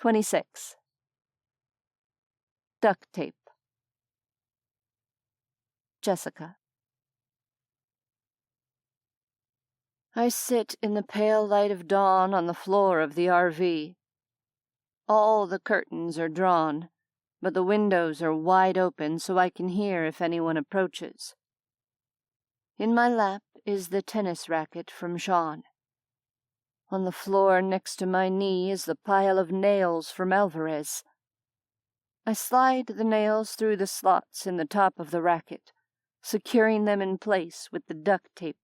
26. Duct tape. Jessica. I sit in the pale light of dawn on the floor of the RV. All the curtains are drawn, but the windows are wide open so I can hear if anyone approaches. In my lap is the tennis racket from Sean. On the floor next to my knee is the pile of nails from Alvarez. I slide the nails through the slots in the top of the racket, securing them in place with the duct tape.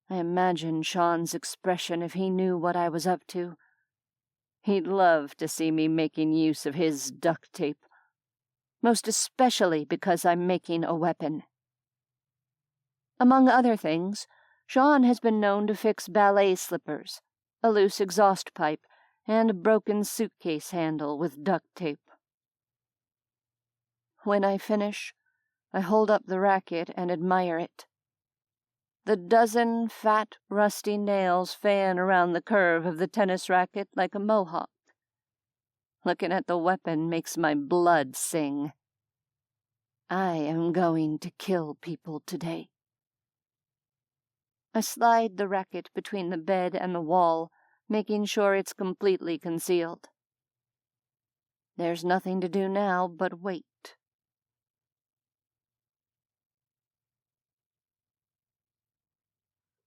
I imagine Sean's expression if he knew what I was up to. He'd love to see me making use of his duct tape, most especially because I'm making a weapon. Among other things, Sean has been known to fix ballet slippers, a loose exhaust pipe, and a broken suitcase handle with duct tape. When I finish, I hold up the racket and admire it. The dozen fat, rusty nails fan around the curve of the tennis racket like a mohawk. Looking at the weapon makes my blood sing. I am going to kill people today. I slide the racket between the bed and the wall, making sure it's completely concealed. There's nothing to do now but wait.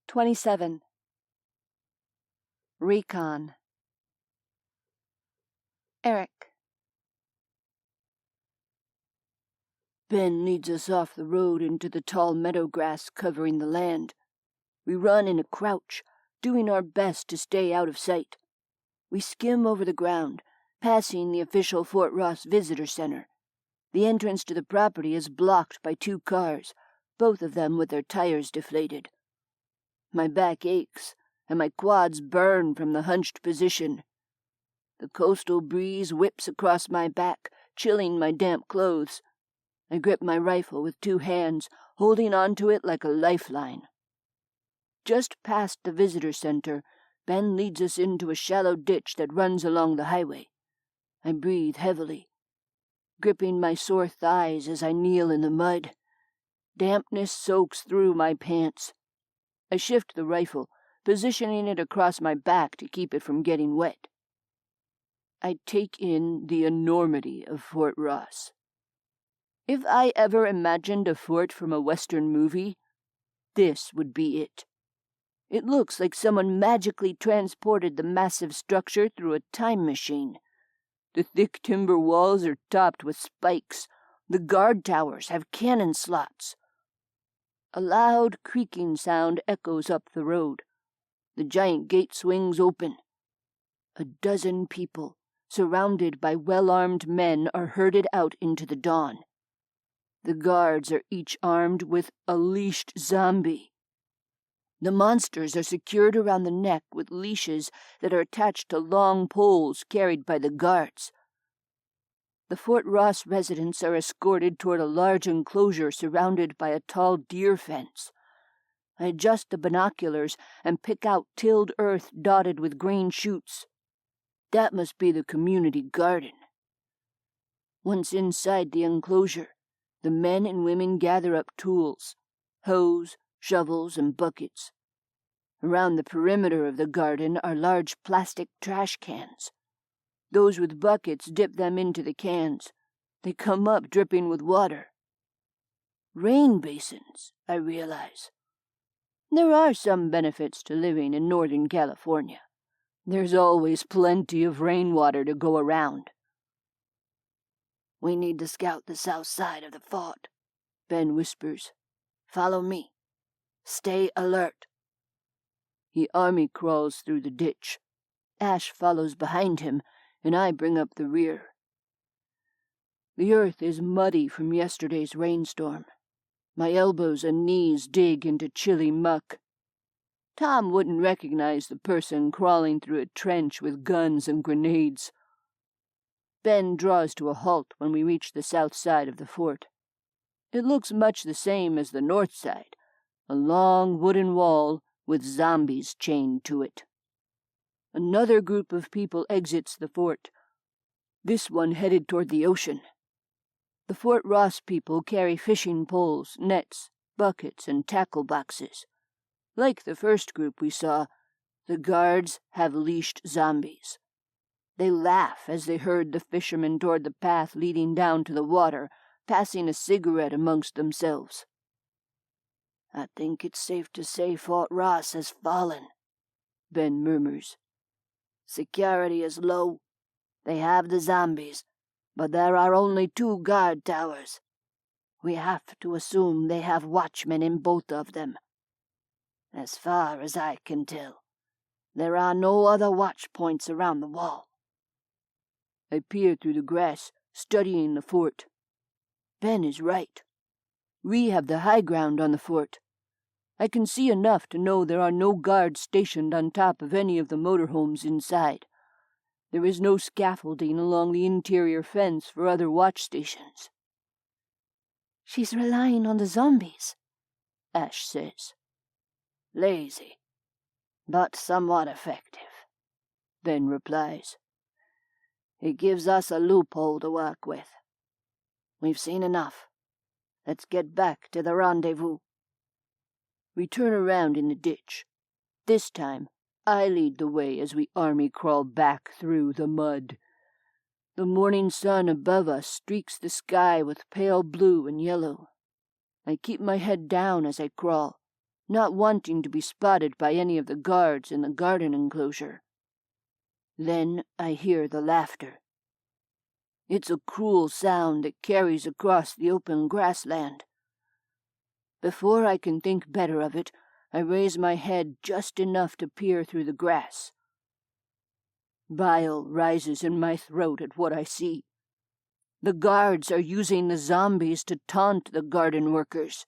27. Recon. Eric. Ben leads us off the road into the tall meadow grass covering the land. We run in a crouch, doing our best to stay out of sight. We skim over the ground, passing the official Fort Ross Visitor Center. The entrance to the property is blocked by 2 cars, both of them with their tires deflated. My back aches, and my quads burn from the hunched position. The coastal breeze whips across my back, chilling my damp clothes. I grip my rifle with 2 hands, holding onto it like a lifeline. Just past the visitor center, Ben leads us into a shallow ditch that runs along the highway. I breathe heavily, gripping my sore thighs as I kneel in the mud. Dampness soaks through my pants. I shift the rifle, positioning it across my back to keep it from getting wet. I take in the enormity of Fort Ross. If I ever imagined a fort from a Western movie, this would be it. It looks like someone magically transported the massive structure through a time machine. The thick timber walls are topped with spikes. The guard towers have cannon slots. A loud creaking sound echoes up the road. The giant gate swings open. A dozen people, surrounded by well-armed men, are herded out into the dawn. The guards are each armed with a leashed zombie. The monsters are secured around the neck with leashes that are attached to long poles carried by the guards. The Fort Ross residents are escorted toward a large enclosure surrounded by a tall deer fence. I adjust the binoculars and pick out tilled earth dotted with green shoots. That must be the community garden. Once inside the enclosure, the men and women gather up tools, hoes, shovels, and buckets. Around the perimeter of the garden are large plastic trash cans. Those with buckets dip them into the cans. They come up dripping with water. Rain basins, I realize. There are some benefits to living in Northern California. There's always plenty of rainwater to go around. We need to scout the south side of the fort, Ben whispers. Follow me. Stay alert. He army crawls through the ditch. Ash follows behind him, and I bring up the rear. The earth is muddy from yesterday's rainstorm. My elbows and knees dig into chilly muck. Tom wouldn't recognize the person crawling through a trench with guns and grenades. Ben draws to a halt when we reach the south side of the fort. It looks much the same as the north side, a long wooden wall with zombies chained to it. Another group of people exits the fort, this one headed toward the ocean. The Fort Ross people carry fishing poles, nets, buckets, and tackle boxes. Like the first group we saw, the guards have leashed zombies. They laugh as they herd the fishermen toward the path leading down to the water, passing a cigarette amongst themselves. "I think it's safe to say Fort Ross has fallen," Ben murmurs. "Security is low. They have the zombies, but there are only 2 guard towers. We have to assume they have watchmen in both of them. As far as I can tell, there are no other watch points around the wall." I peer through the grass, studying the fort. Ben is right. We have the high ground on the fort. I can see enough to know there are no guards stationed on top of any of the motorhomes inside. There is no scaffolding along the interior fence for other watch stations. "She's relying on the zombies," Ash says. "Lazy, but somewhat effective," Ben replies. "It gives us a loophole to work with. We've seen enough. Let's get back to the rendezvous." We turn around in the ditch. This time, I lead the way as we army crawl back through the mud. The morning sun above us streaks the sky with pale blue and yellow. I keep my head down as I crawl, not wanting to be spotted by any of the guards in the garden enclosure. Then I hear the laughter. It's a cruel sound that carries across the open grassland. Before I can think better of it, I raise my head just enough to peer through the grass. Bile rises in my throat at what I see. The guards are using the zombies to taunt the garden workers.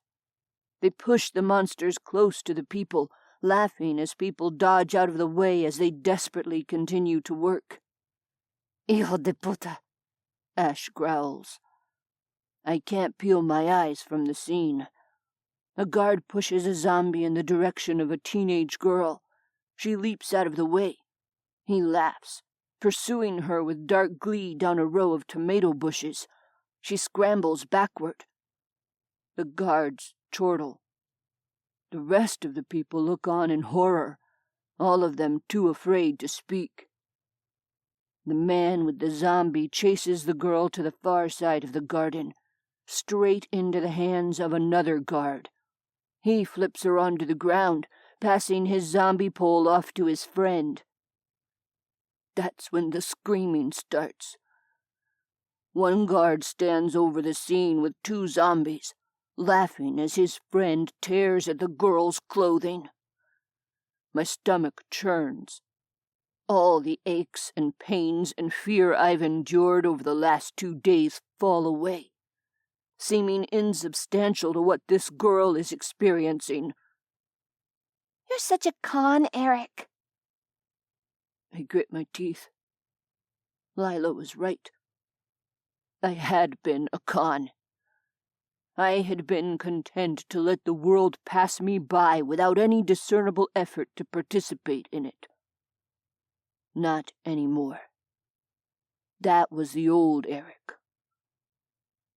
They push the monsters close to the people, laughing as people dodge out of the way as they desperately continue to work. "Hijo de puta," Ash growls. I can't peel my eyes from the scene. A guard pushes a zombie in the direction of a teenage girl. She leaps out of the way. He laughs, pursuing her with dark glee down a row of tomato bushes. She scrambles backward. The guards chortle. The rest of the people look on in horror, all of them too afraid to speak. The man with the zombie chases the girl to the far side of the garden, straight into the hands of another guard. He flips her onto the ground, passing his zombie pole off to his friend. That's when the screaming starts. One guard stands over the scene with 2 zombies, laughing as his friend tears at the girl's clothing. My stomach churns. All the aches and pains and fear I've endured over the last 2 days fall away, seeming insubstantial to what this girl is experiencing. "You're such a con, Eric." I grit my teeth. Lila was right. I had been a con. I had been content to let the world pass me by without any discernible effort to participate in it. Not anymore. That was the old Eric.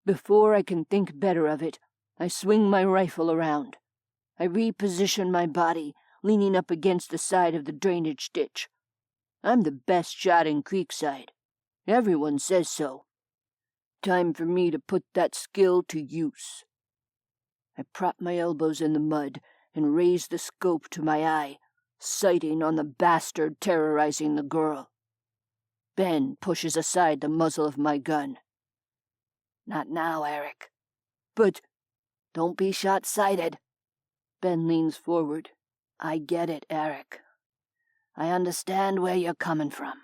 Before I can think better of it, I swing my rifle around. I reposition my body, leaning up against the side of the drainage ditch. I'm the best shot in Creekside. Everyone says so. Time for me to put that skill to use. I prop my elbows in the mud and raise the scope to my eye, sighting on the bastard terrorizing the girl. Ben pushes aside the muzzle of my gun. "Not now, Eric." "But—" "Don't be short-sighted." Ben leans forward. "I get it, Eric. I understand where you're coming from.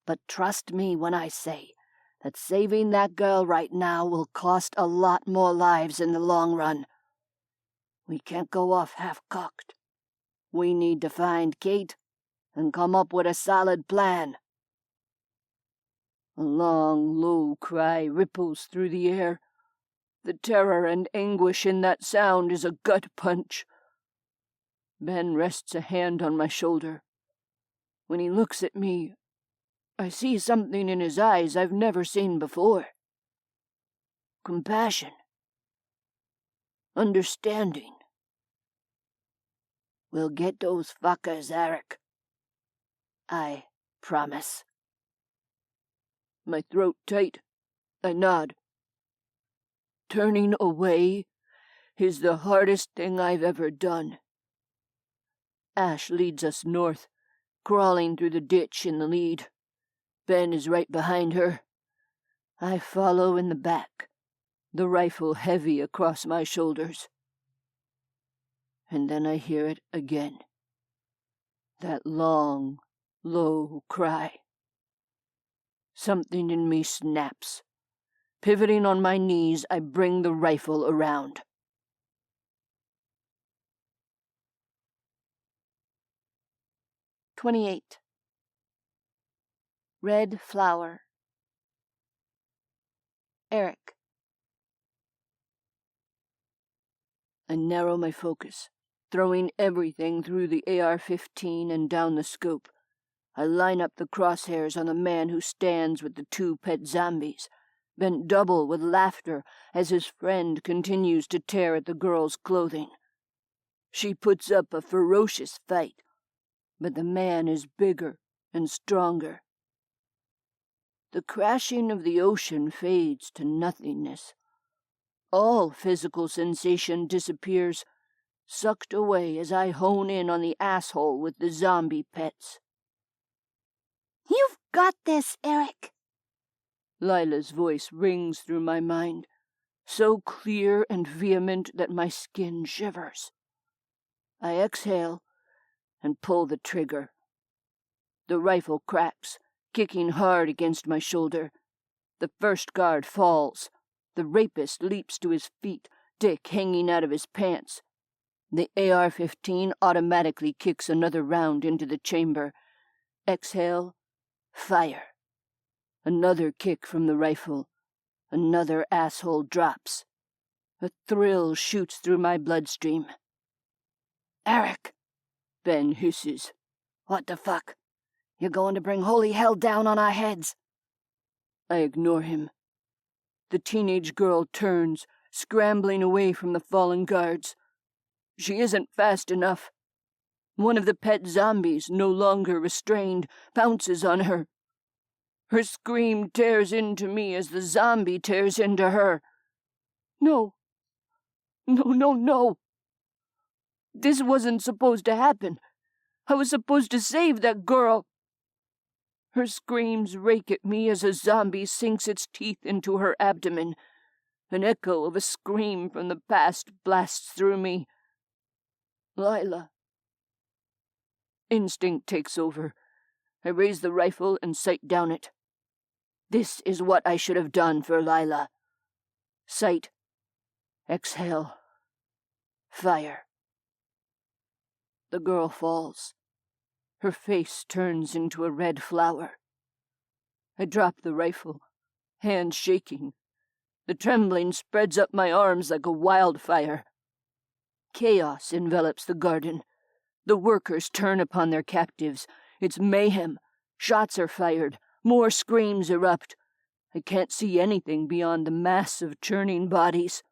But trust me when I say that saving that girl right now will cost a lot more lives in the long run. We can't go off half-cocked. We need to find Kate and come up with a solid plan." A long, low cry ripples through the air. The terror and anguish in that sound is a gut punch. Ben rests a hand on my shoulder. When he looks at me, I see something in his eyes I've never seen before. Compassion. Understanding. We'll get those fuckers, Eric. I promise. My throat tight, I nod. Turning away is the hardest thing I've ever done. Ash leads us north, crawling through the ditch in the lead. Ben is right behind her. I follow in the back, the rifle heavy across my shoulders. And then I hear it again. That long, low cry. Something in me snaps. Pivoting on my knees, I bring the rifle around. "28. Red flower. Eric. I narrow my focus, throwing everything through the AR-15 and down the scope. I line up the crosshairs on the man who stands with the 2 pet zombies, bent double with laughter as his friend continues to tear at the girl's clothing. She puts up a ferocious fight, but the man is bigger and stronger. The crashing of the ocean fades to nothingness. All physical sensation disappears, sucked away as I hone in on the asshole with the zombie pets. "You've got this, Eric." Lila's voice rings through my mind, so clear and vehement that my skin shivers. I exhale and pull the trigger. The rifle cracks, kicking hard against my shoulder. The first guard falls. The rapist leaps to his feet, dick hanging out of his pants. The AR-15 automatically kicks another round into the chamber. Exhale, fire. Another kick from the rifle. Another asshole drops. A thrill shoots through my bloodstream. "Eric!" Ben hisses. "What the fuck? You're going to bring holy hell down on our heads." I ignore him. The teenage girl turns, scrambling away from the fallen guards. She isn't fast enough. One of the pet zombies, no longer restrained, pounces on her. Her scream tears into me as the zombie tears into her. No. No. This wasn't supposed to happen. I was supposed to save that girl. Her screams rake at me as a zombie sinks its teeth into her abdomen. An echo of a scream from the past blasts through me. Lila. Instinct takes over. I raise the rifle and sight down it. This is what I should have done for Lila. Sight. Exhale. Fire. The girl falls. Her face turns into a red flower. I drop the rifle, hands shaking. The trembling spreads up my arms like a wildfire. Chaos envelops the garden. The workers turn upon their captives. It's mayhem. Shots are fired. More screams erupt. I can't see anything beyond the mass of churning bodies.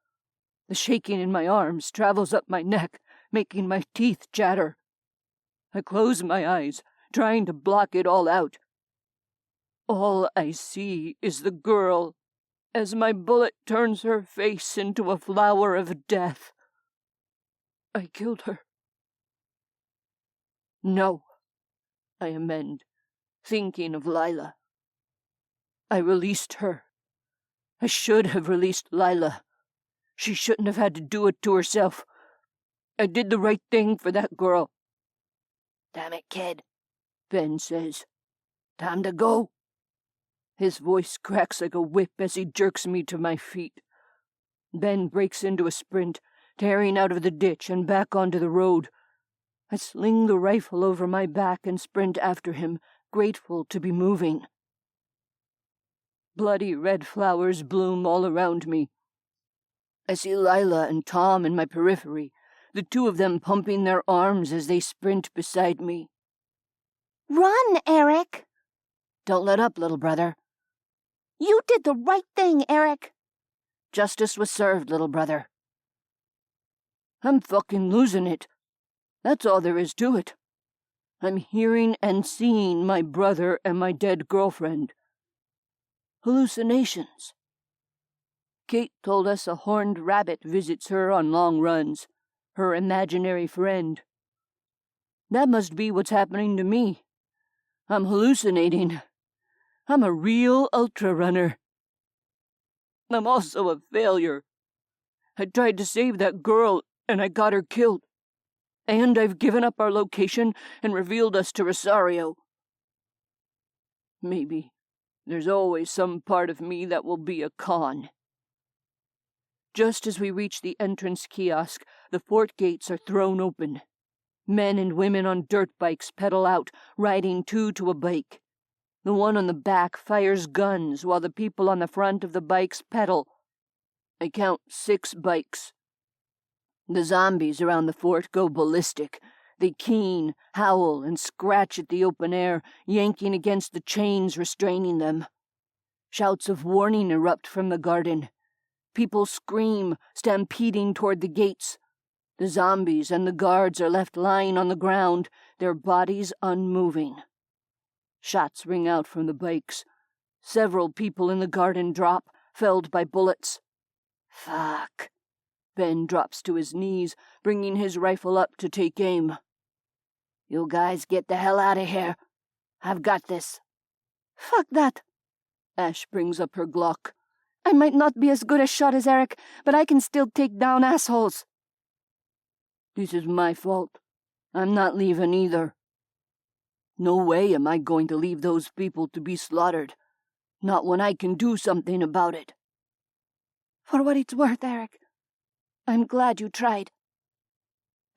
The shaking in my arms travels up my neck, making my teeth chatter. I close my eyes, trying to block it all out. All I see is the girl, as my bullet turns her face into a flower of death. I killed her. No, I amend, thinking of Lila. I released her. I should have released Lila. She shouldn't have had to do it to herself. I did the right thing for that girl. "Damn it, kid," Ben says. "Time to go." His voice cracks like a whip as he jerks me to my feet. Ben breaks into a sprint, tearing out of the ditch and back onto the road. I sling the rifle over my back and sprint after him, grateful to be moving. Bloody red flowers bloom all around me. I see Lila and Tom in my periphery, the two of them pumping their arms as they sprint beside me. Run, Eric! Don't let up, little brother. You did the right thing, Eric. Justice was served, little brother. I'm fucking losing it. That's all there is to it. I'm hearing and seeing my brother and my dead girlfriend. Hallucinations. Kate told us a horned rabbit visits her on long runs, her imaginary friend. That must be what's happening to me. I'm hallucinating. I'm a real ultra runner. I'm also a failure. I tried to save that girl, and I got her killed. And I've given up our location and revealed us to Rosario. Maybe there's always some part of me that will be a con. Just as we reach the entrance kiosk, the fort gates are thrown open. Men and women on dirt bikes pedal out, riding two to a bike. The one on the back fires guns while the people on the front of the bikes pedal. I count 6 bikes. The zombies around the fort go ballistic. They keen, howl, and scratch at the open air, yanking against the chains restraining them. Shouts of warning erupt from the garden. People scream, stampeding toward the gates. The zombies and the guards are left lying on the ground, their bodies unmoving. Shots ring out from the bikes. Several people in the garden drop, felled by bullets. Fuck. Ben drops to his knees, bringing his rifle up to take aim. You guys get the hell out of here. I've got this. Fuck that. Ash brings up her Glock. I might not be as good a shot as Eric, but I can still take down assholes. This is my fault. I'm not leaving either. No way am I going to leave those people to be slaughtered. Not when I can do something about it. For what it's worth, Eric, I'm glad you tried.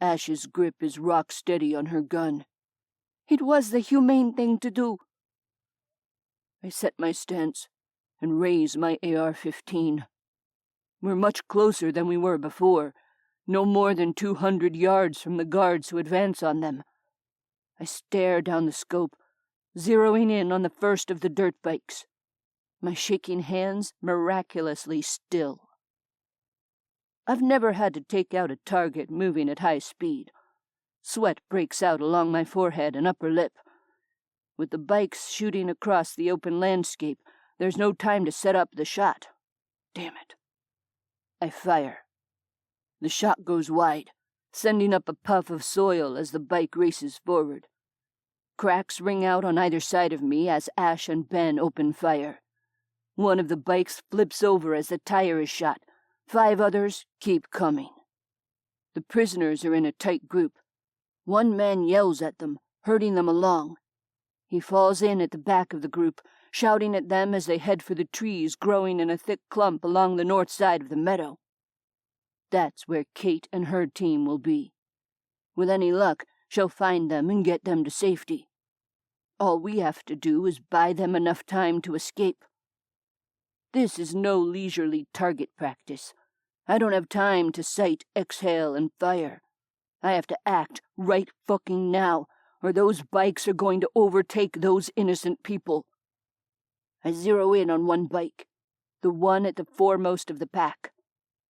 Ash's grip is rock steady on her gun. It was the humane thing to do. I set my stance and raise my AR-15. We're much closer than we were before, no more than 200 yards from the guards who advance on them. I stare down the scope, zeroing in on the first of the dirt bikes. My shaking hands miraculously still. I've never had to take out a target moving at high speed. Sweat breaks out along my forehead and upper lip. With the bikes shooting across the open landscape, there's no time to set up the shot. Damn it. I fire. The shot goes wide, sending up a puff of soil as the bike races forward. Cracks ring out on either side of me as Ash and Ben open fire. One of the bikes flips over as the tire is shot. 5 others keep coming. The prisoners are in a tight group. One man yells at them, herding them along. He falls in at the back of the group, shouting at them as they head for the trees growing in a thick clump along the north side of the meadow. That's where Kate and her team will be. With any luck, she'll find them and get them to safety. All we have to do is buy them enough time to escape. This is no leisurely target practice. I don't have time to sight, exhale, and fire. I have to act right fucking now, or those bikes are going to overtake those innocent people. I zero in on one bike, the one at the foremost of the pack.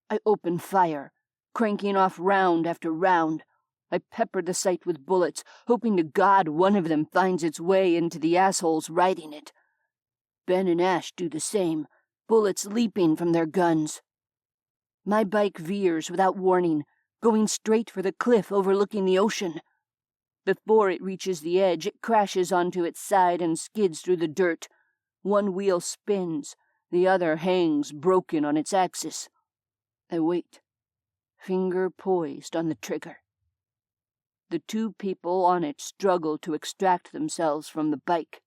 I open fire, cranking off round after round. I pepper the sight with bullets, hoping to God one of them finds its way into the assholes riding it. Ben and Ash do the same, bullets leaping from their guns. My bike veers without warning, going straight for the cliff overlooking the ocean. Before it reaches the edge, it crashes onto its side and skids through the dirt. One wheel spins, the other hangs broken on its axis. I wait, finger poised on the trigger. The 2 people on it struggle to extract themselves from the bike.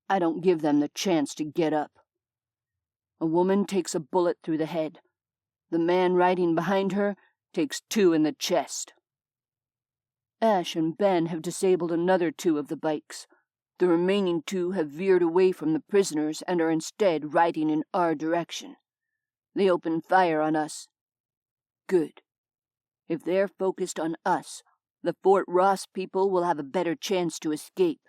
I don't give them the chance to get up. A woman takes a bullet through the head. The man riding behind her takes 2 in the chest. Ash and Ben have disabled another 2 of the bikes. The remaining 2 have veered away from the prisoners and are instead riding in our direction. They open fire on us. Good. If they're focused on us, the Fort Ross people will have a better chance to escape.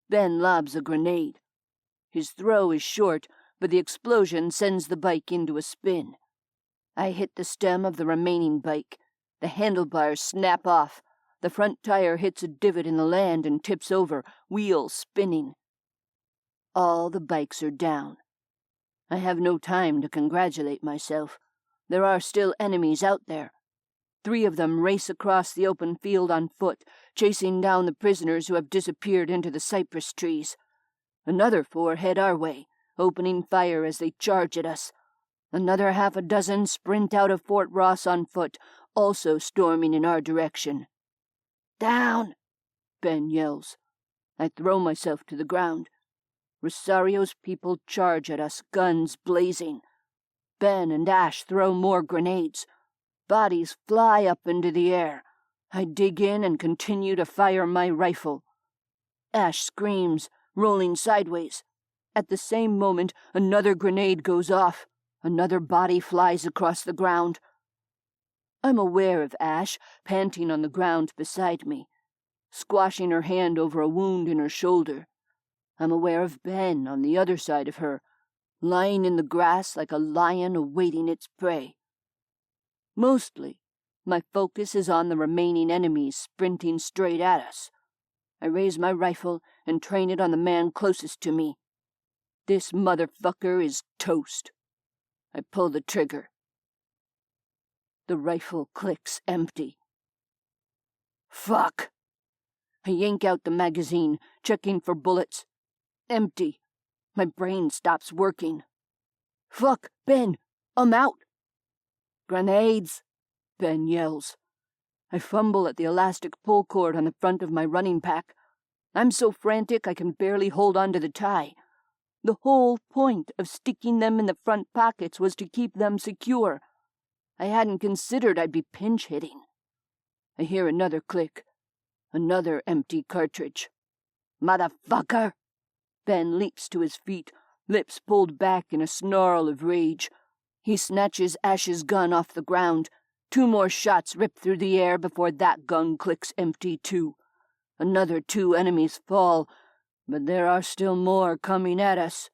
Ben lobs a grenade. His throw is short, but the explosion sends the bike into a spin. I hit the stem of the remaining bike. The handlebars snap off. The front tire hits a divot in the land and tips over, wheels spinning. All the bikes are down. I have no time to congratulate myself. There are still enemies out there. 3 of them race across the open field on foot, chasing down the prisoners who have disappeared into the cypress trees. Another 4 head our way, opening fire as they charge at us. Another 6 sprint out of Fort Ross on foot, also storming in our direction. "Down!" Ben yells. I throw myself to the ground. Rosario's people charge at us, guns blazing. Ben and Ash throw more grenades. Bodies fly up into the air. I dig in and continue to fire my rifle. Ash screams, rolling sideways. At the same moment, another grenade goes off. Another body flies across the ground. I'm aware of Ash, panting on the ground beside me, squashing her hand over a wound in her shoulder. I'm aware of Ben on the other side of her, lying in the grass like a lion awaiting its prey. Mostly, my focus is on the remaining enemies sprinting straight at us. I raise my rifle and train it on the man closest to me. This motherfucker is toast. I pull the trigger. The rifle clicks empty. Fuck! I yank out the magazine, checking for bullets. Empty. My brain stops working. Fuck, Ben! I'm out! Grenades! Ben yells. I fumble at the elastic pull cord on the front of my running pack. I'm so frantic I can barely hold on to the tie. The whole point of sticking them in the front pockets was to keep them secure. I hadn't considered I'd be pinch hitting. I hear another click. Another empty cartridge. Motherfucker! Ben leaps to his feet, lips pulled back in a snarl of rage. He snatches Ash's gun off the ground. 2 more shots rip through the air before that gun clicks empty too. Another 2 enemies fall, but there are still more coming at us.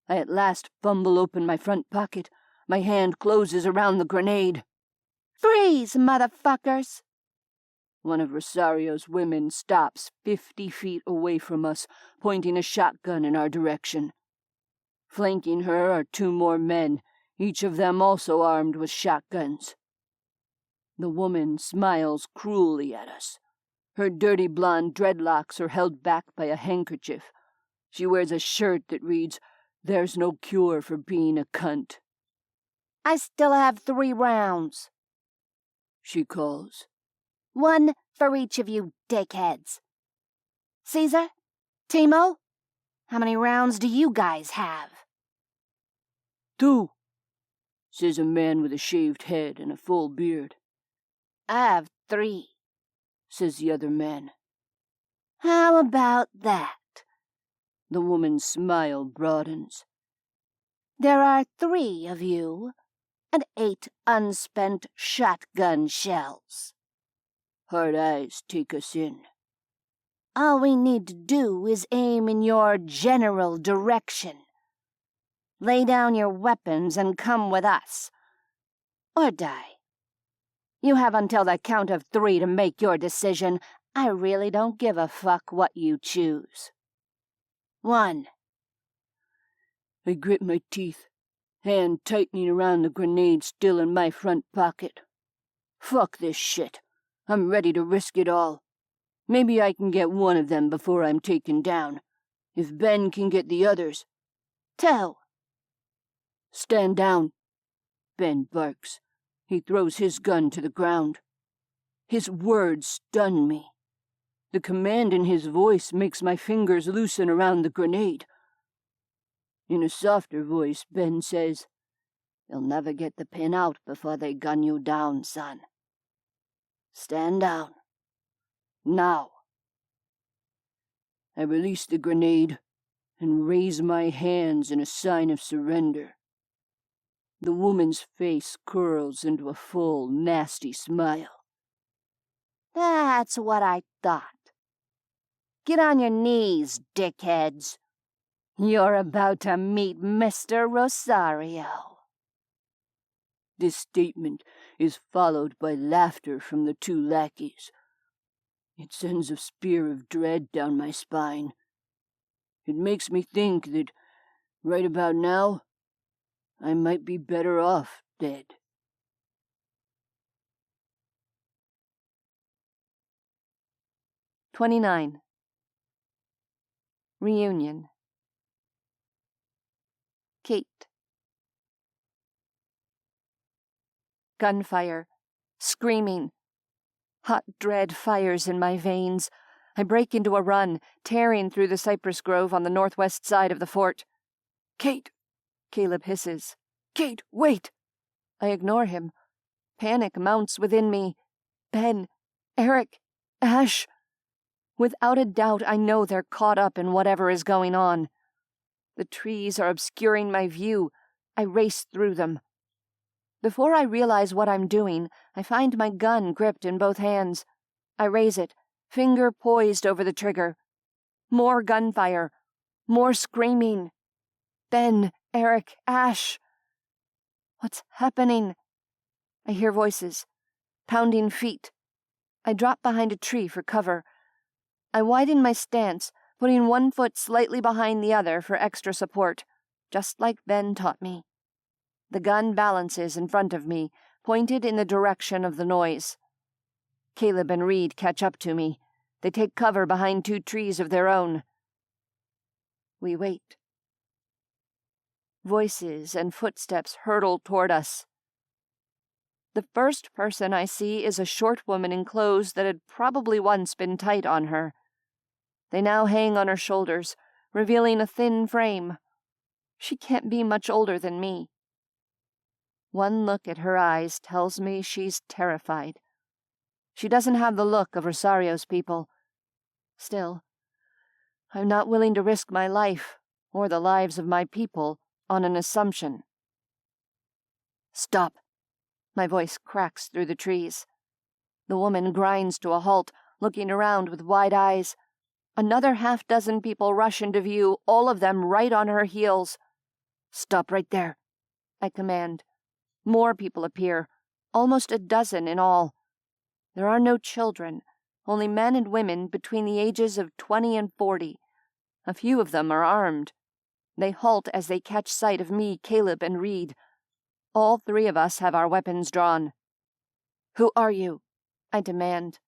I at last fumble open my front pocket. My hand closes around the grenade. "Freeze, motherfuckers!" One of Rosario's women stops 50 feet away from us, pointing a shotgun in our direction. Flanking her are 2 more men, each of them also armed with shotguns. The woman smiles cruelly at us. Her dirty blonde dreadlocks are held back by a handkerchief. She wears a shirt that reads, "There's no cure for being a cunt." "I still have 3 rounds," she calls. "1 for each of you dickheads. Caesar? Timo? How many rounds do you guys have?" 2, says a man with a shaved head and a full beard. "I have 3, says the other man. "How about that?" The woman's smile broadens. "There are 3 of you, and 8 unspent shotgun shells." Hard eyes take us in. "All we need to do is aim in your general direction. Lay down your weapons and come with us. Or die. You have until the count of 3 to make your decision. I really don't give a fuck what you choose. 1. I grit my teeth, hand tightening around the grenade still in my front pocket. Fuck this shit. I'm ready to risk it all. Maybe I can get one of them before I'm taken down. If Ben can get the others. 2. Stand down. Ben barks. He throws his gun to the ground. His words stun me. The command in his voice makes my fingers loosen around the grenade. In a softer voice, Ben says, "They'll never get the pin out before they gun you down, son. Stand down. Now." I release the grenade and raise my hands in a sign of surrender. The woman's face curls into a full, nasty smile. "That's what I thought. Get on your knees, dickheads. You're about to meet Mr. Rosario." This statement is followed by laughter from the two lackeys. It sends a spear of dread down my spine. It makes me think that, right about now, I might be better off dead. "29. Reunion. Kate. Gunfire. Screaming. Hot dread fires in my veins. I break into a run, tearing through the cypress grove on the northwest side of the fort. "Kate!" Caleb hisses. "Kate, wait!" I ignore him. Panic mounts within me. Ben, Eric, Ash. Without a doubt, I know they're caught up in whatever is going on. The trees are obscuring my view. I race through them. Before I realize what I'm doing, I find my gun gripped in both hands. I raise it, finger poised over the trigger. More gunfire. More screaming. Ben, Eric, Ash. What's happening? I hear voices. Pounding feet. I drop behind a tree for cover. I widen my stance, putting one foot slightly behind the other for extra support, just like Ben taught me. The gun balances in front of me, pointed in the direction of the noise. Caleb and Reed catch up to me. They take cover behind two trees of their own. We wait. Voices and footsteps hurtle toward us. The first person I see is a short woman in clothes that had probably once been tight on her. They now hang on her shoulders, revealing a thin frame. She can't be much older than me. One look at her eyes tells me she's terrified. She doesn't have the look of Rosario's people. Still, I'm not willing to risk my life, or the lives of my people, on an assumption. "Stop!" My voice cracks through the trees. The woman grinds to a halt, looking around with wide eyes. Another half-dozen people rush into view, all of them right on her heels. "Stop right there," I command. More people appear, almost a dozen in all. There are no children, only men and women between the ages of 20 and 40. A few of them are armed. They halt as they catch sight of me, Caleb, and Reed. All three of us have our weapons drawn. "Who are you?" I demand.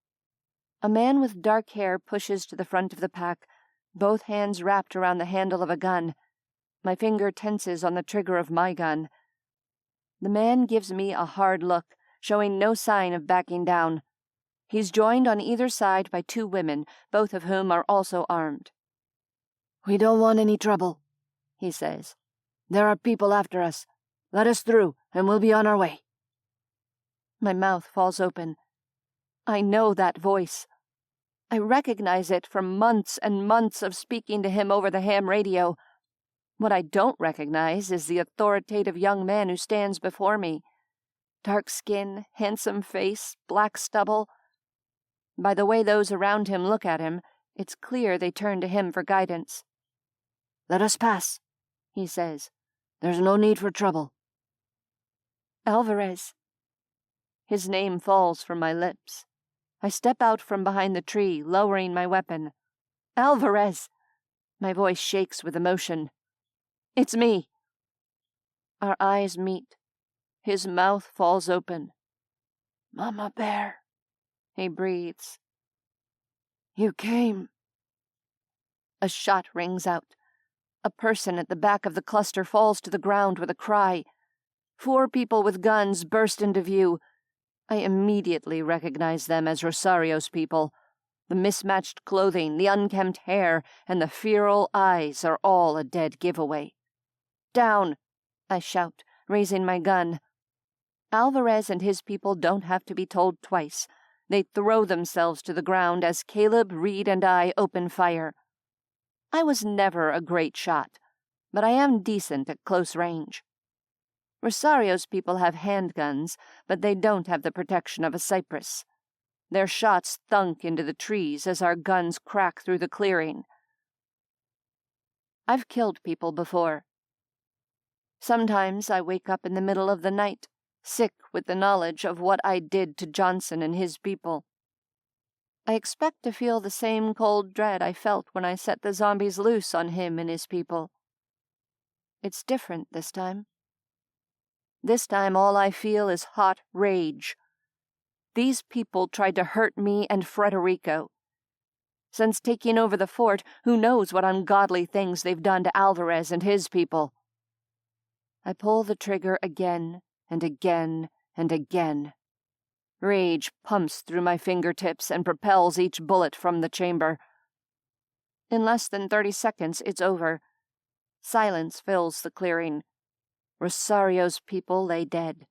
A man with dark hair pushes to the front of the pack, both hands wrapped around the handle of a gun. My finger tenses on the trigger of my gun. The man gives me a hard look, showing no sign of backing down. He's joined on either side by two women, both of whom are also armed. "We don't want any trouble," he says. "There are people after us. Let us through, and we'll be on our way." My mouth falls open. I know that voice. I recognize it from months and months of speaking to him over the ham radio. What I don't recognize is the authoritative young man who stands before me. Dark skin, handsome face, black stubble. By the way those around him look at him, it's clear they turn to him for guidance. "Let us pass," he says. "There's no need for trouble." "Alvarez." His name falls from my lips. I step out from behind the tree, lowering my weapon. "Alvarez!" My voice shakes with emotion. "It's me." Our eyes meet. His mouth falls open. "Mama Bear," he breathes. "You came." A shot rings out. A person at the back of the cluster falls to the ground with a cry. 4 people with guns burst into view. I immediately recognize them as Rosario's people. The mismatched clothing, the unkempt hair, and the feral eyes are all a dead giveaway. "Down!" I shout, raising my gun. Alvarez and his people don't have to be told twice. They throw themselves to the ground as Caleb, Reed, and I open fire. I was never a great shot, but I am decent at close range. Rosario's people have handguns, but they don't have the protection of a cypress. Their shots thunk into the trees as our guns crack through the clearing. I've killed people before. Sometimes I wake up in the middle of the night, sick with the knowledge of what I did to Johnson and his people. I expect to feel the same cold dread I felt when I set the zombies loose on him and his people. It's different this time. This time all I feel is hot rage. These people tried to hurt me and Frederico. Since taking over the fort, who knows what ungodly things they've done to Alvarez and his people. I pull the trigger again and again and again. Rage pumps through my fingertips and propels each bullet from the chamber. In less than 30 seconds, it's over. Silence fills the clearing. Rosario's people lay dead.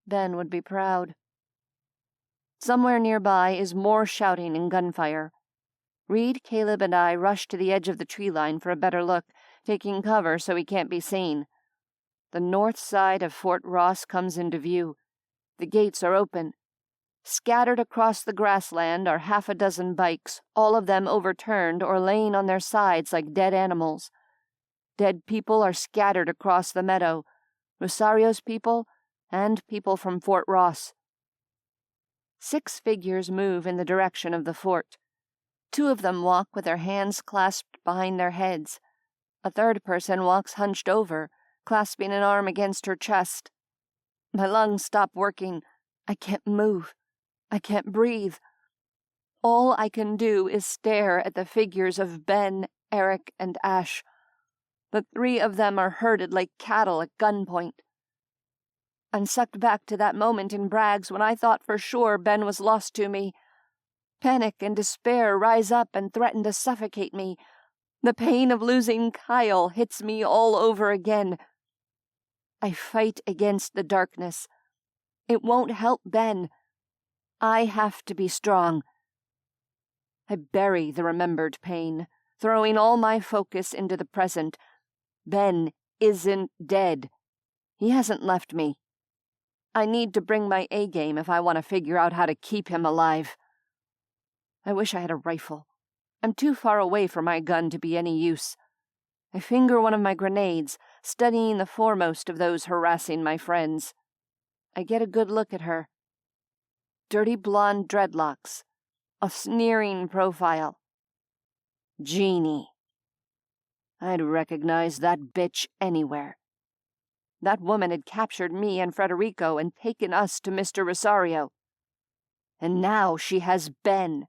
Ben would be proud. Somewhere nearby is more shouting and gunfire. Reed, Caleb, and I rush to the edge of the tree line for a better look, taking cover so he can't be seen. The north side of Fort Ross comes into view. The gates are open. Scattered across the grassland are 6 bikes, all of them overturned or laying on their sides like dead animals. Dead people are scattered across the meadow, Rosario's people and people from Fort Ross. 6 figures move in the direction of the fort. 2 of them walk with their hands clasped behind their heads. A third person walks hunched over, clasping an arm against her chest. My lungs stop working. I can't move. I can't breathe. All I can do is stare at the figures of Ben, Eric, and Ash. The 3 of them are herded like cattle at gunpoint. I'm sucked back to that moment in Bragg's when I thought for sure Ben was lost to me. Panic and despair rise up and threaten to suffocate me. The pain of losing Kyle hits me all over again. I fight against the darkness. It won't help Ben. I have to be strong. I bury the remembered pain, throwing all my focus into the present. Ben isn't dead. He hasn't left me. I need to bring my A-game if I want to figure out how to keep him alive. I wish I had a rifle. I'm too far away for my gun to be any use. I finger one of my grenades, studying the foremost of those harassing my friends. I get a good look at her. Dirty blonde dreadlocks, a sneering profile. Jeannie. I'd recognize that bitch anywhere. That woman had captured me and Frederico and taken us to Mr. Rosario. And now she has Ben.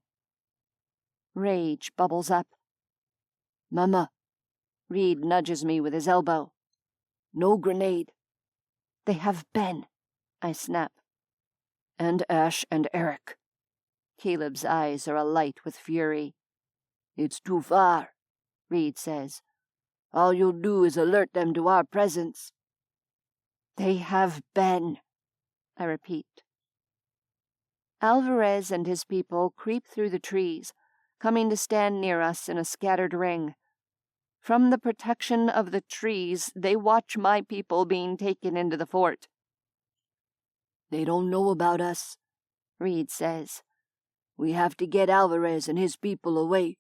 Rage bubbles up. Mama. Reed nudges me with his elbow. No grenade. They have Ben, I snap. And Ash and Eric. Caleb's eyes are alight with fury. It's too far, Reed says. All you'll do is alert them to our presence. They have Ben, I repeat. Alvarez and his people creep through the trees, coming to stand near us in a scattered ring. From the protection of the trees, they watch my people being taken into the fort. They don't know about us, Reed says. We have to get Alvarez and his people away.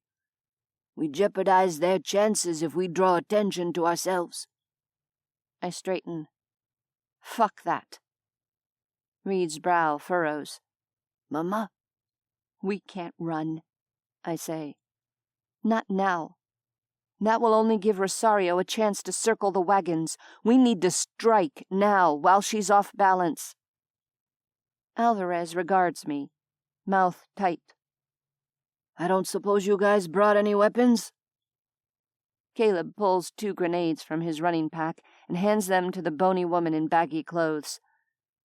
We jeopardize their chances if we draw attention to ourselves. I straighten. Fuck that. Reed's brow furrows. Mama? We can't run, I say. Not now. That will only give Rosario a chance to circle the wagons. We need to strike now, while she's off balance. Alvarez regards me, mouth tight. I don't suppose you guys brought any weapons? Caleb pulls 2 grenades from his running pack and hands them to the bony woman in baggy clothes.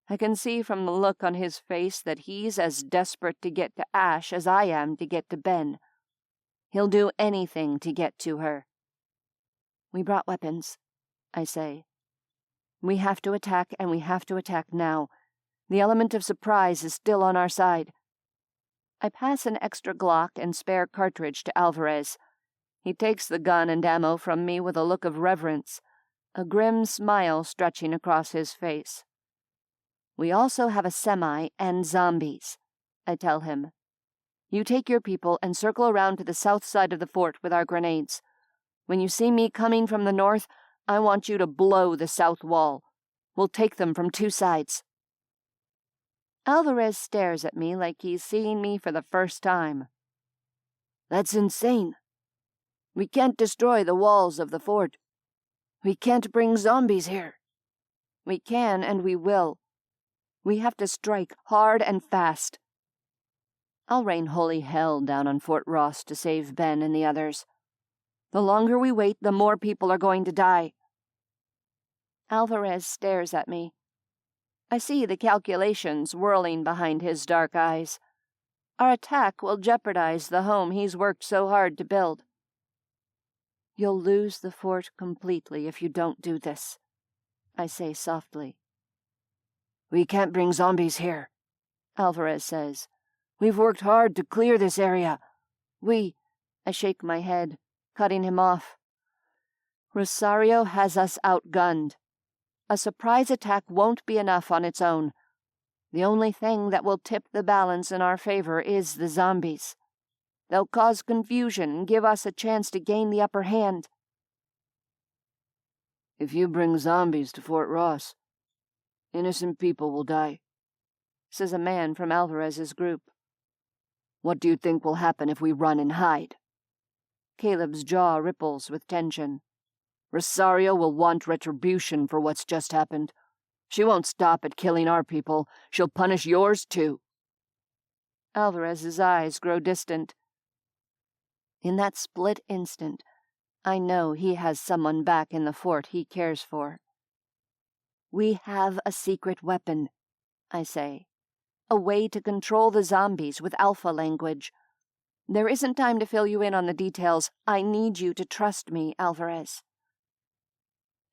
I can see from the look on his face that he's as desperate to get to Ash as I am to get to Ben. He'll do anything to get to her. We brought weapons, I say. We have to attack, and we have to attack now. The element of surprise is still on our side. I pass an extra Glock and spare cartridge to Alvarez. He takes the gun and ammo from me with a look of reverence, a grim smile stretching across his face. We also have a semi and zombies. I tell him. You take your people and circle around to the south side of the fort with our grenades. When you see me coming from the north, I want you to blow the south wall. We'll take them from 2 sides. Alvarez stares at me like he's seeing me for the first time. That's insane. We can't destroy the walls of the fort. We can't bring zombies here. We can and we will. We have to strike hard and fast. I'll rain holy hell down on Fort Ross to save Ben and the others. The longer we wait, the more people are going to die. Alvarez stares at me. I see the calculations whirling behind his dark eyes. Our attack will jeopardize the home he's worked so hard to build. You'll lose the fort completely if you don't do this, I say softly. We can't bring zombies here, Alvarez says. We've worked hard to clear this area. I shake my head, cutting him off. Rosario has us outgunned. A surprise attack won't be enough on its own. The only thing that will tip the balance in our favor is the zombies. They'll cause confusion and give us a chance to gain the upper hand. If you bring zombies to Fort Ross, innocent people will die, says a man from Alvarez's group. What do you think will happen if we run and hide? Caleb's jaw ripples with tension. Rosario will want retribution for what's just happened. She won't stop at killing our people. She'll punish yours too. Alvarez's eyes grow distant. In that split instant, I know he has someone back in the fort he cares for. We have a secret weapon, I say. A way to control the zombies with alpha language. There isn't time to fill you in on the details. I need you to trust me, Alvarez.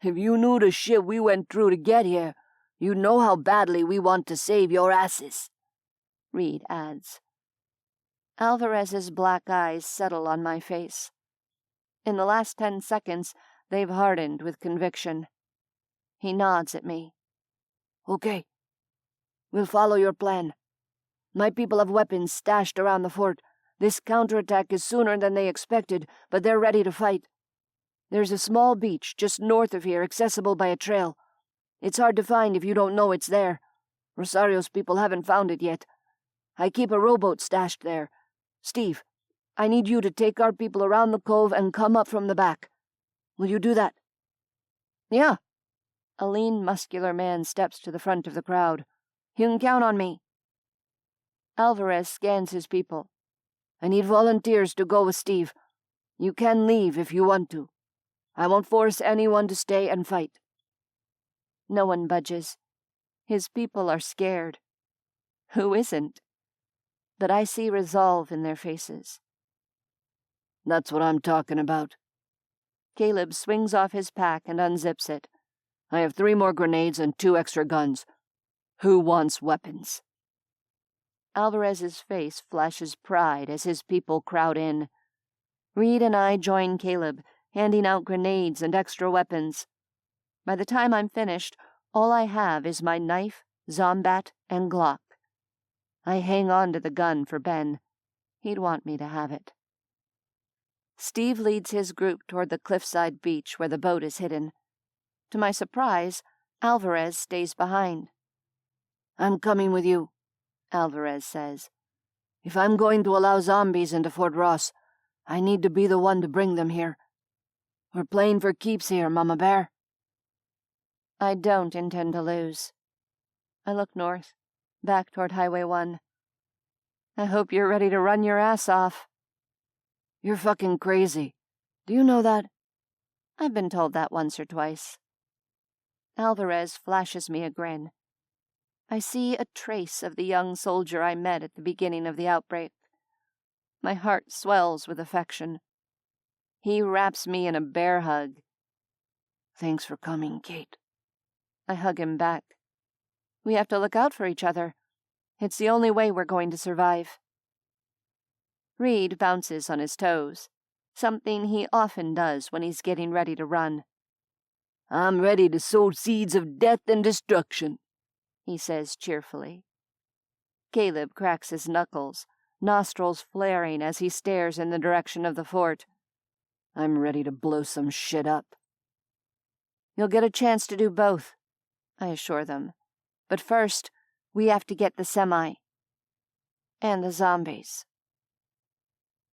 If you knew the shit we went through to get here, you'd know how badly we want to save your asses, Reed adds. Alvarez's black eyes settle on my face. In the last 10 seconds, they've hardened with conviction. He nods at me. Okay. We'll follow your plan. My people have weapons stashed around the fort. This counterattack is sooner than they expected, but they're ready to fight. There's a small beach just north of here, accessible by a trail. It's hard to find if you don't know it's there. Rosario's people haven't found it yet. I keep a rowboat stashed there. Steve, I need you to take our people around the cove and come up from the back. Will you do that? Yeah. A lean, muscular man steps to the front of the crowd. You can count on me. Alvarez scans his people. I need volunteers to go with Steve. You can leave if you want to. I won't force anyone to stay and fight. No one budges. His people are scared. Who isn't? But I see resolve in their faces. That's what I'm talking about. Caleb swings off his pack and unzips it. I have 3 more grenades and 2 extra guns. Who wants weapons? Alvarez's face flashes pride as his people crowd in. Reed and I join Caleb, handing out grenades and extra weapons. By the time I'm finished, all I have is my knife, Zombat, and Glock. I hang on to the gun for Ben. He'd want me to have it. Steve leads his group toward the cliffside beach where the boat is hidden. To my surprise, Alvarez stays behind. I'm coming with you, Alvarez says. If I'm going to allow zombies into Fort Ross, I need to be the one to bring them here. We're playing for keeps here, Mama Bear. I don't intend to lose. I look north, back toward Highway 1. I hope you're ready to run your ass off. You're fucking crazy. Do you know that? I've been told that once or twice. Alvarez flashes me a grin. I see a trace of the young soldier I met at the beginning of the outbreak. My heart swells with affection. He wraps me in a bear hug. Thanks for coming, Kate. I hug him back. We have to look out for each other. It's the only way we're going to survive. Reed bounces on his toes, something he often does when he's getting ready to run. I'm ready to sow seeds of death and destruction, he says cheerfully. Caleb cracks his knuckles, nostrils flaring as he stares in the direction of the fort. I'm ready to blow some shit up. You'll get a chance to do both, I assure them. But first, we have to get the semi. And the zombies.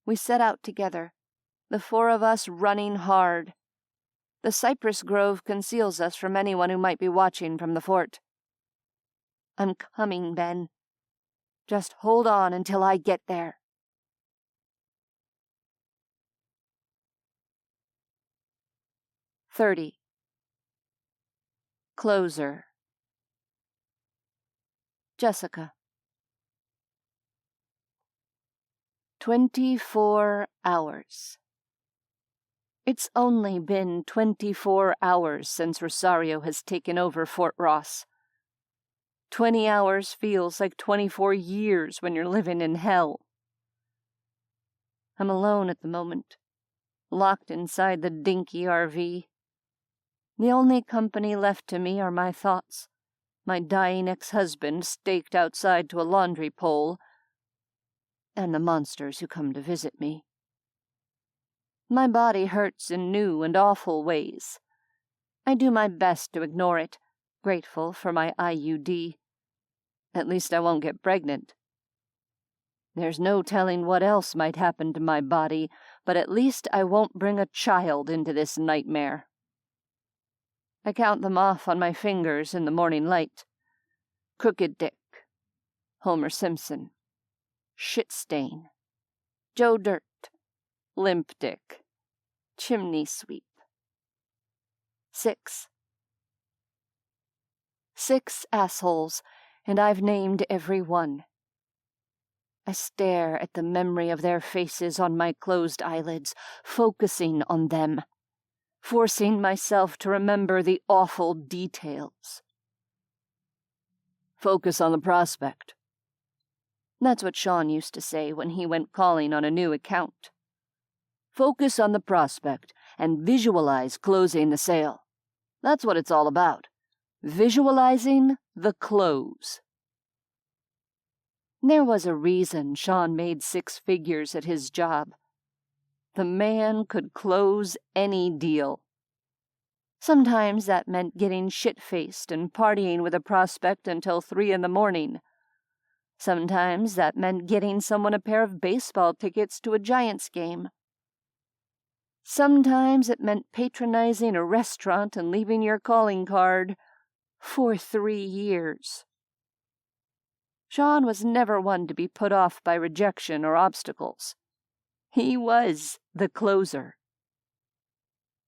We set out together, the four of us running hard. The cypress grove conceals us from anyone who might be watching from the fort. I'm coming, Ben. Just hold on until I get there. $30. Closer. Jessica. 24 hours. It's only been 24 hours since Rosario has taken over Fort Ross. 20 hours feels like 24 years when you're living in hell. I'm alone at the moment, locked inside the dinky RV. The only company left to me are my thoughts, my dying ex-husband staked outside to a laundry pole, and the monsters who come to visit me. My body hurts in new and awful ways. I do my best to ignore it, grateful for my IUD. At least I won't get pregnant. There's no telling what else might happen to my body, but at least I won't bring a child into this nightmare. I count them off on my fingers in the morning light. Crooked Dick, Homer Simpson, Shit Stain, Joe Dirt, Limp Dick, Chimney Sweep. 6. 6 assholes, and I've named every one. I stare at the memory of their faces on my closed eyelids, focusing on them, forcing myself to remember the awful details. Focus on the prospect. That's what Sean used to say when he went calling on a new account. Focus on the prospect and visualize closing the sale. That's what it's all about. Visualizing the close. There was a reason Sean made 6 figures at his job. The man could close any deal. Sometimes that meant getting shit-faced and partying with a prospect until 3 a.m. Sometimes that meant getting someone a pair of baseball tickets to a Giants game. Sometimes it meant patronizing a restaurant and leaving your calling card for 3 years. Sean was never one to be put off by rejection or obstacles. He was the closer.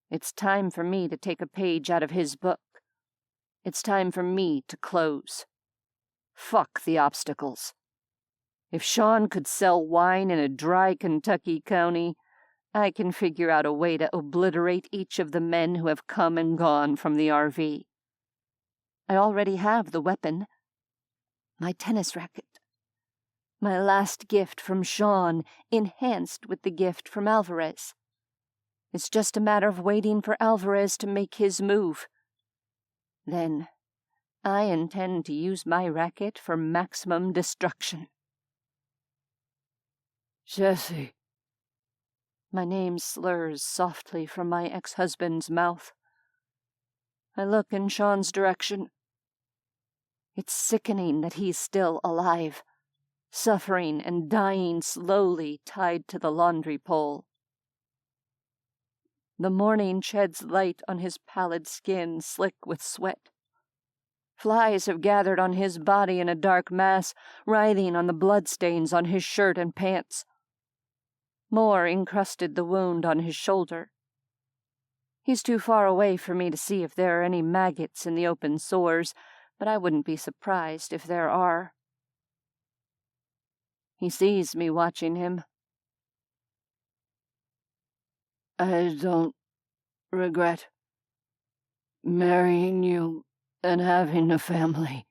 It's time for me to take a page out of his book. It's time for me to close. Fuck the obstacles. If Sean could sell wine in a dry Kentucky county, I can figure out a way to obliterate each of the men who have come and gone from the RV. I already have the weapon. My tennis racket. My last gift from Sean, enhanced with the gift from Alvarez. It's just a matter of waiting for Alvarez to make his move. Then, I intend to use my racket for maximum destruction. Jessie. My name slurs softly from my ex-husband's mouth. I look in Sean's direction. It's sickening that he's still alive, suffering and dying slowly tied to the laundry pole. The morning sheds light on his pallid skin slick with sweat. Flies have gathered on his body in a dark mass, writhing on the bloodstains on his shirt and pants. More encrusted the wound on his shoulder. He's too far away for me to see if there are any maggots in the open sores, but I wouldn't be surprised if there are. He sees me watching him. I don't regret marrying you and having a family.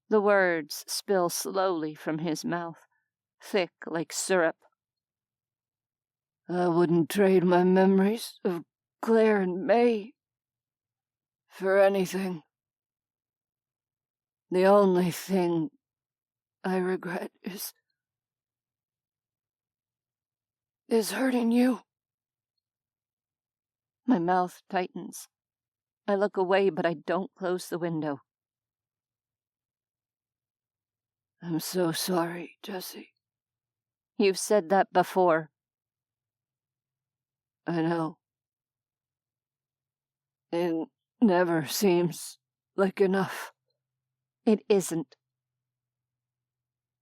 The words spill slowly from his mouth, thick like syrup. I wouldn't trade my memories of Claire and May for anything. The only thing I regret is hurting you. My mouth tightens. I look away, but I don't close the window. I'm so sorry, Jesse. You've said that before. I know. It never seems like enough. It isn't.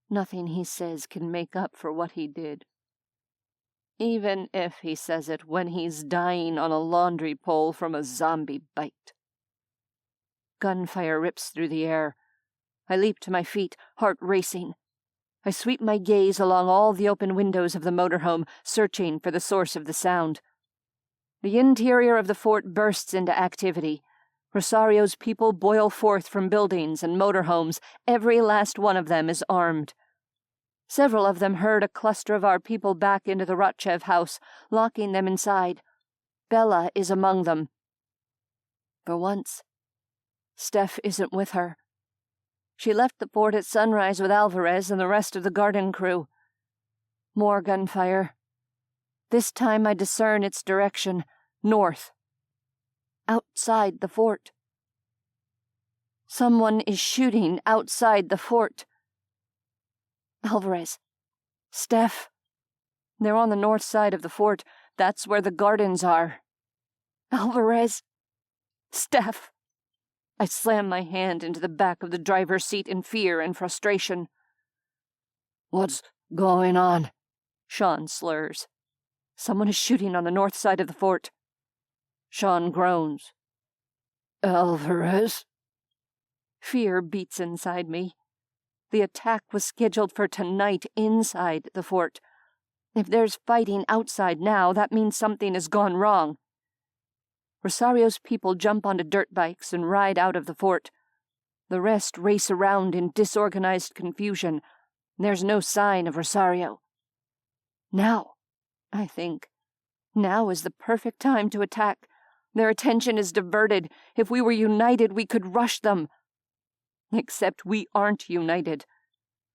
Nothing he says can make up for what he did. Even if he says it when he's dying on a laundry pole from a zombie bite. Gunfire rips through the air. I leap to my feet, heart racing. I sweep my gaze along all the open windows of the motorhome, searching for the source of the sound. The interior of the fort bursts into activity. Rosario's people boil forth from buildings and motorhomes. Every last one of them is armed. Several of them herd a cluster of our people back into the Rotchev house, locking them inside. Bella is among them. For once, Steph isn't with her. She left the fort at sunrise with Alvarez and the rest of the garden crew. More gunfire. This time I discern its direction, north. Outside the fort. Someone is shooting outside the fort. Alvarez. Steph. They're on the north side of the fort. That's where the gardens are. Alvarez. Steph. I slam my hand into the back of the driver's seat in fear and frustration. What's going on? Sean slurs. Someone is shooting on the north side of the fort. Sean groans. Alvarez? Fear beats inside me. The attack was scheduled for tonight inside the fort. If there's fighting outside now, that means something has gone wrong. Rosario's people jump onto dirt bikes and ride out of the fort. The rest race around in disorganized confusion. There's no sign of Rosario. Now, I think, now is the perfect time to attack. Their attention is diverted. If we were united, we could rush them. Except we aren't united.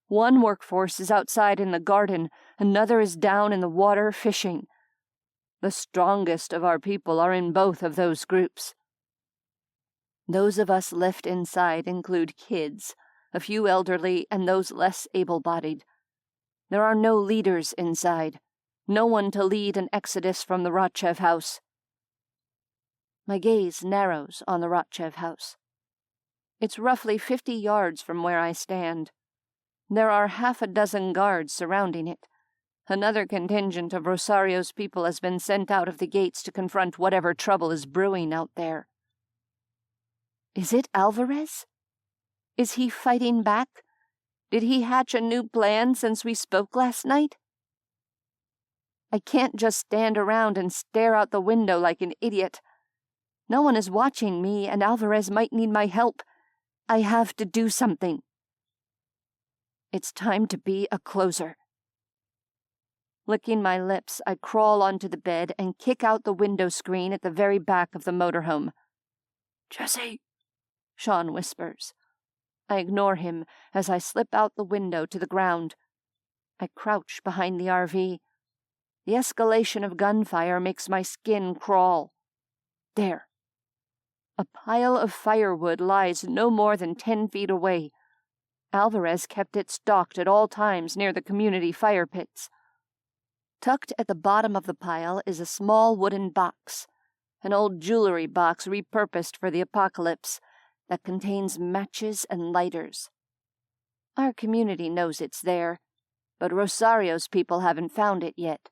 One workforce is outside in the garden, another is down in the water fishing. The strongest of our people are in both of those groups. Those of us left inside include kids, a few elderly, and those less able-bodied. There are no leaders inside, no one to lead an exodus from the Rotchev house. My gaze narrows on the Rotchev house. It's roughly 50 yards from where I stand. There are half a dozen guards surrounding it. Another contingent of Rosario's people has been sent out of the gates to confront whatever trouble is brewing out there. Is it Alvarez? Is he fighting back? Did he hatch a new plan since we spoke last night? I can't just stand around and stare out the window like an idiot. No one is watching me, and Alvarez might need my help. I have to do something. It's time to be a closer. Licking my lips, I crawl onto the bed and kick out the window screen at the very back of the motorhome. Jesse, Sean whispers. I ignore him as I slip out the window to the ground. I crouch behind the RV. The escalation of gunfire makes my skin crawl. There. A pile of firewood lies no more than 10 feet away. Alvarez kept it stocked at all times near the community fire pits. Tucked at the bottom of the pile is a small wooden box, an old jewelry box repurposed for the apocalypse that contains matches and lighters. Our community knows it's there, but Rosario's people haven't found it yet.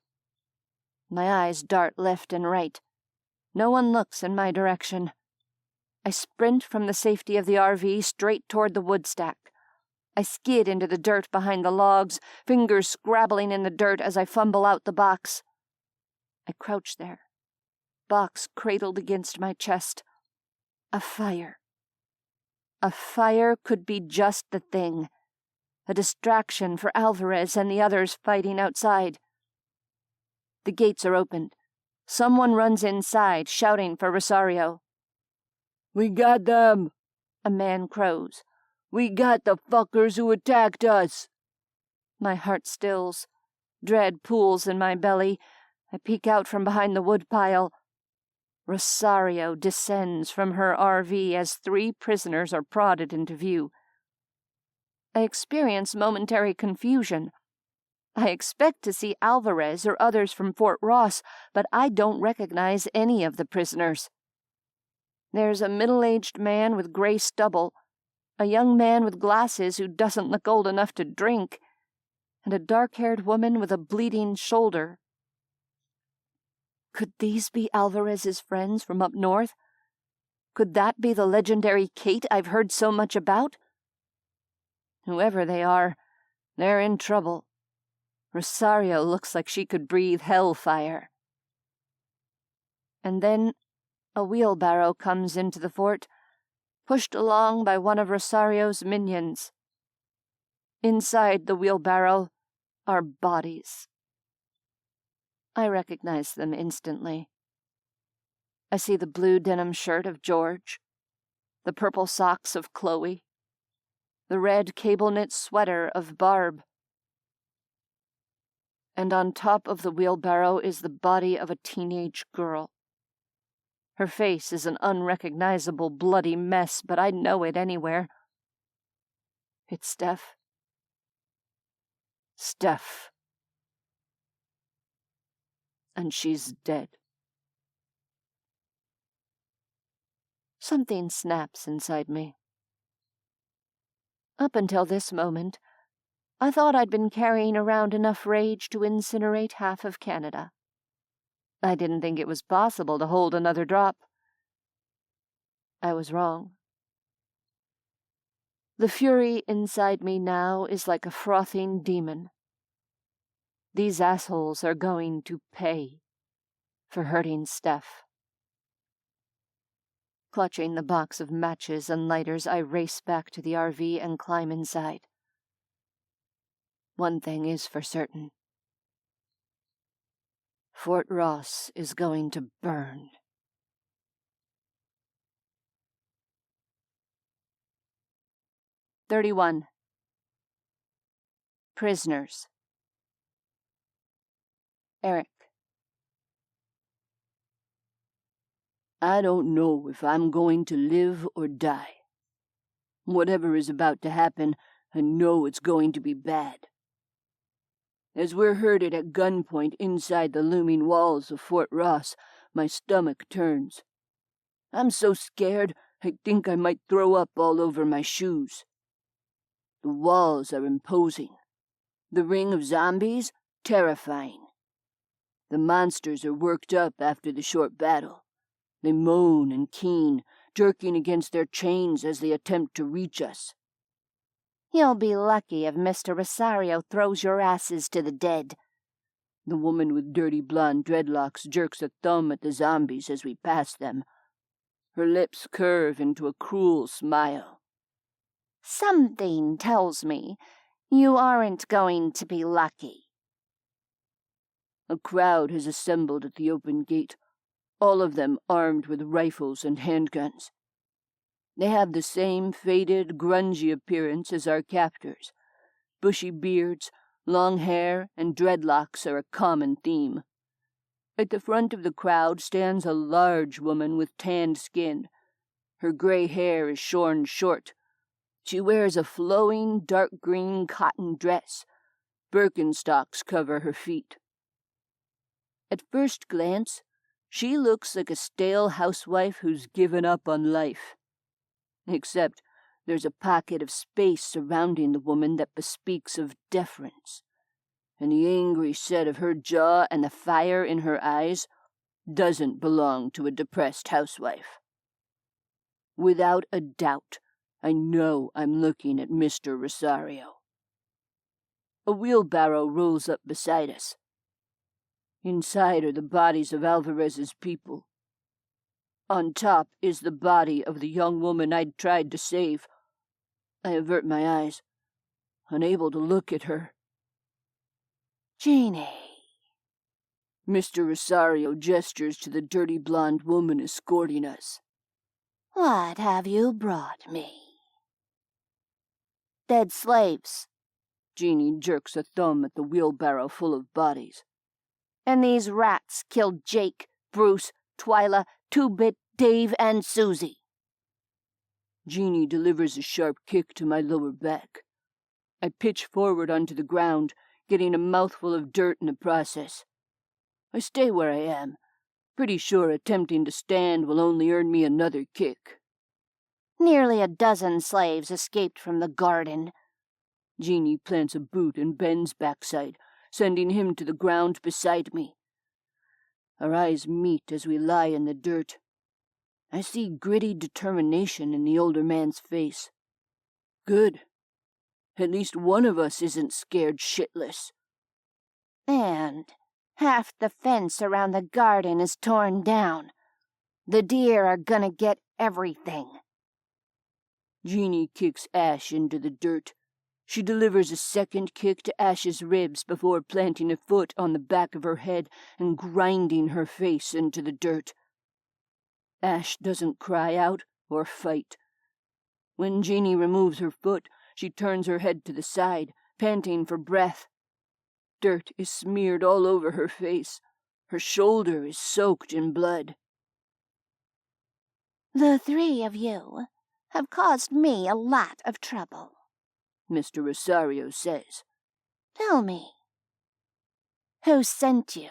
My eyes dart left and right. No one looks in my direction. I sprint from the safety of the RV straight toward the wood stack. I skid into the dirt behind the logs, fingers scrabbling in the dirt as I fumble out the box. I crouch there, box cradled against my chest. A fire. A fire could be just the thing. A distraction for Alvarez and the others fighting outside. The gates are opened. Someone runs inside, shouting for Rosario. We got them, a man crows. We got the fuckers who attacked us. My heart stills. Dread pools in my belly. I peek out from behind the woodpile. Rosario descends from her RV as 3 prisoners are prodded into view. I experience momentary confusion. I expect to see Alvarez or others from Fort Ross, but I don't recognize any of the prisoners. There's a middle-aged man with gray stubble, a young man with glasses who doesn't look old enough to drink, and a dark-haired woman with a bleeding shoulder. Could these be Alvarez's friends from up north? Could that be the legendary Kate I've heard so much about? Whoever they are, they're in trouble. Rosario looks like she could breathe hellfire. And then a wheelbarrow comes into the fort, pushed along by one of Rosario's minions. Inside the wheelbarrow are bodies. I recognize them instantly. I see the blue denim shirt of George, the purple socks of Chloe, the red cable-knit sweater of Barb. And on top of the wheelbarrow is the body of a teenage girl. Her face is an unrecognizable bloody mess, but I'd know it anywhere. It's Steph. Steph. And she's dead. Something snaps inside me. Up until this moment, I thought I'd been carrying around enough rage to incinerate half of Canada. I didn't think it was possible to hold another drop. I was wrong. The fury inside me now is like a frothing demon. These assholes are going to pay for hurting Steph. Clutching the box of matches and lighters, I race back to the RV and climb inside. One thing is for certain. Fort Ross is going to burn. "31. Prisoners. Eric. I don't know if I'm going to live or die. Whatever is about to happen, I know it's going to be bad. As we're herded at gunpoint inside the looming walls of Fort Ross, my stomach turns. I'm so scared, I think I might throw up all over my shoes. The walls are imposing. The ring of zombies, terrifying. The monsters are worked up after the short battle. They moan and keen, jerking against their chains as they attempt to reach us. You'll be lucky if Mr. Rosario throws your asses to the dead. The woman with dirty blonde dreadlocks jerks a thumb at the zombies as we pass them. Her lips curve into a cruel smile. Something tells me you aren't going to be lucky. A crowd has assembled at the open gate, all of them armed with rifles and handguns. They have the same faded, grungy appearance as our captors. Bushy beards, long hair, and dreadlocks are a common theme. At the front of the crowd stands a large woman with tanned skin. Her gray hair is shorn short. She wears a flowing, dark green cotton dress. Birkenstocks cover her feet. At first glance, she looks like a stale housewife who's given up on life. Except there's a pocket of space surrounding the woman that bespeaks of deference, and the angry set of her jaw and the fire in her eyes doesn't belong to a depressed housewife. Without a doubt, I know I'm looking at Mr. Rosario. A wheelbarrow rolls up beside us. Inside are the bodies of Alvarez's people. On top is the body of the young woman I'd tried to save. I avert my eyes, unable to look at her. Jeannie. Mr. Rosario gestures to the dirty blonde woman escorting us. What have you brought me? Dead slaves. Jeannie jerks a thumb at the wheelbarrow full of bodies. And these rats killed Jake, Bruce, Twyla, Two-Bit, Dave, and Susie. Jeannie delivers a sharp kick to my lower back. I pitch forward onto the ground, getting a mouthful of dirt in the process. I stay where I am, pretty sure attempting to stand will only earn me another kick. Nearly a dozen slaves escaped from the garden. Jeannie plants a boot in Ben's backside, sending him to the ground beside me. Our eyes meet as we lie in the dirt. I see gritty determination in the older man's face. Good. At least one of us isn't scared shitless. And half the fence around the garden is torn down. The deer are gonna get everything. Jeannie kicks Ash into the dirt. She delivers a second kick to Ash's ribs before planting a foot on the back of her head and grinding her face into the dirt. Ash doesn't cry out or fight. When Jeannie removes her foot, she turns her head to the side, panting for breath. Dirt is smeared all over her face. Her shoulder is soaked in blood. The three of you have caused me a lot of trouble, Mr. Rosario says. Tell me, who sent you?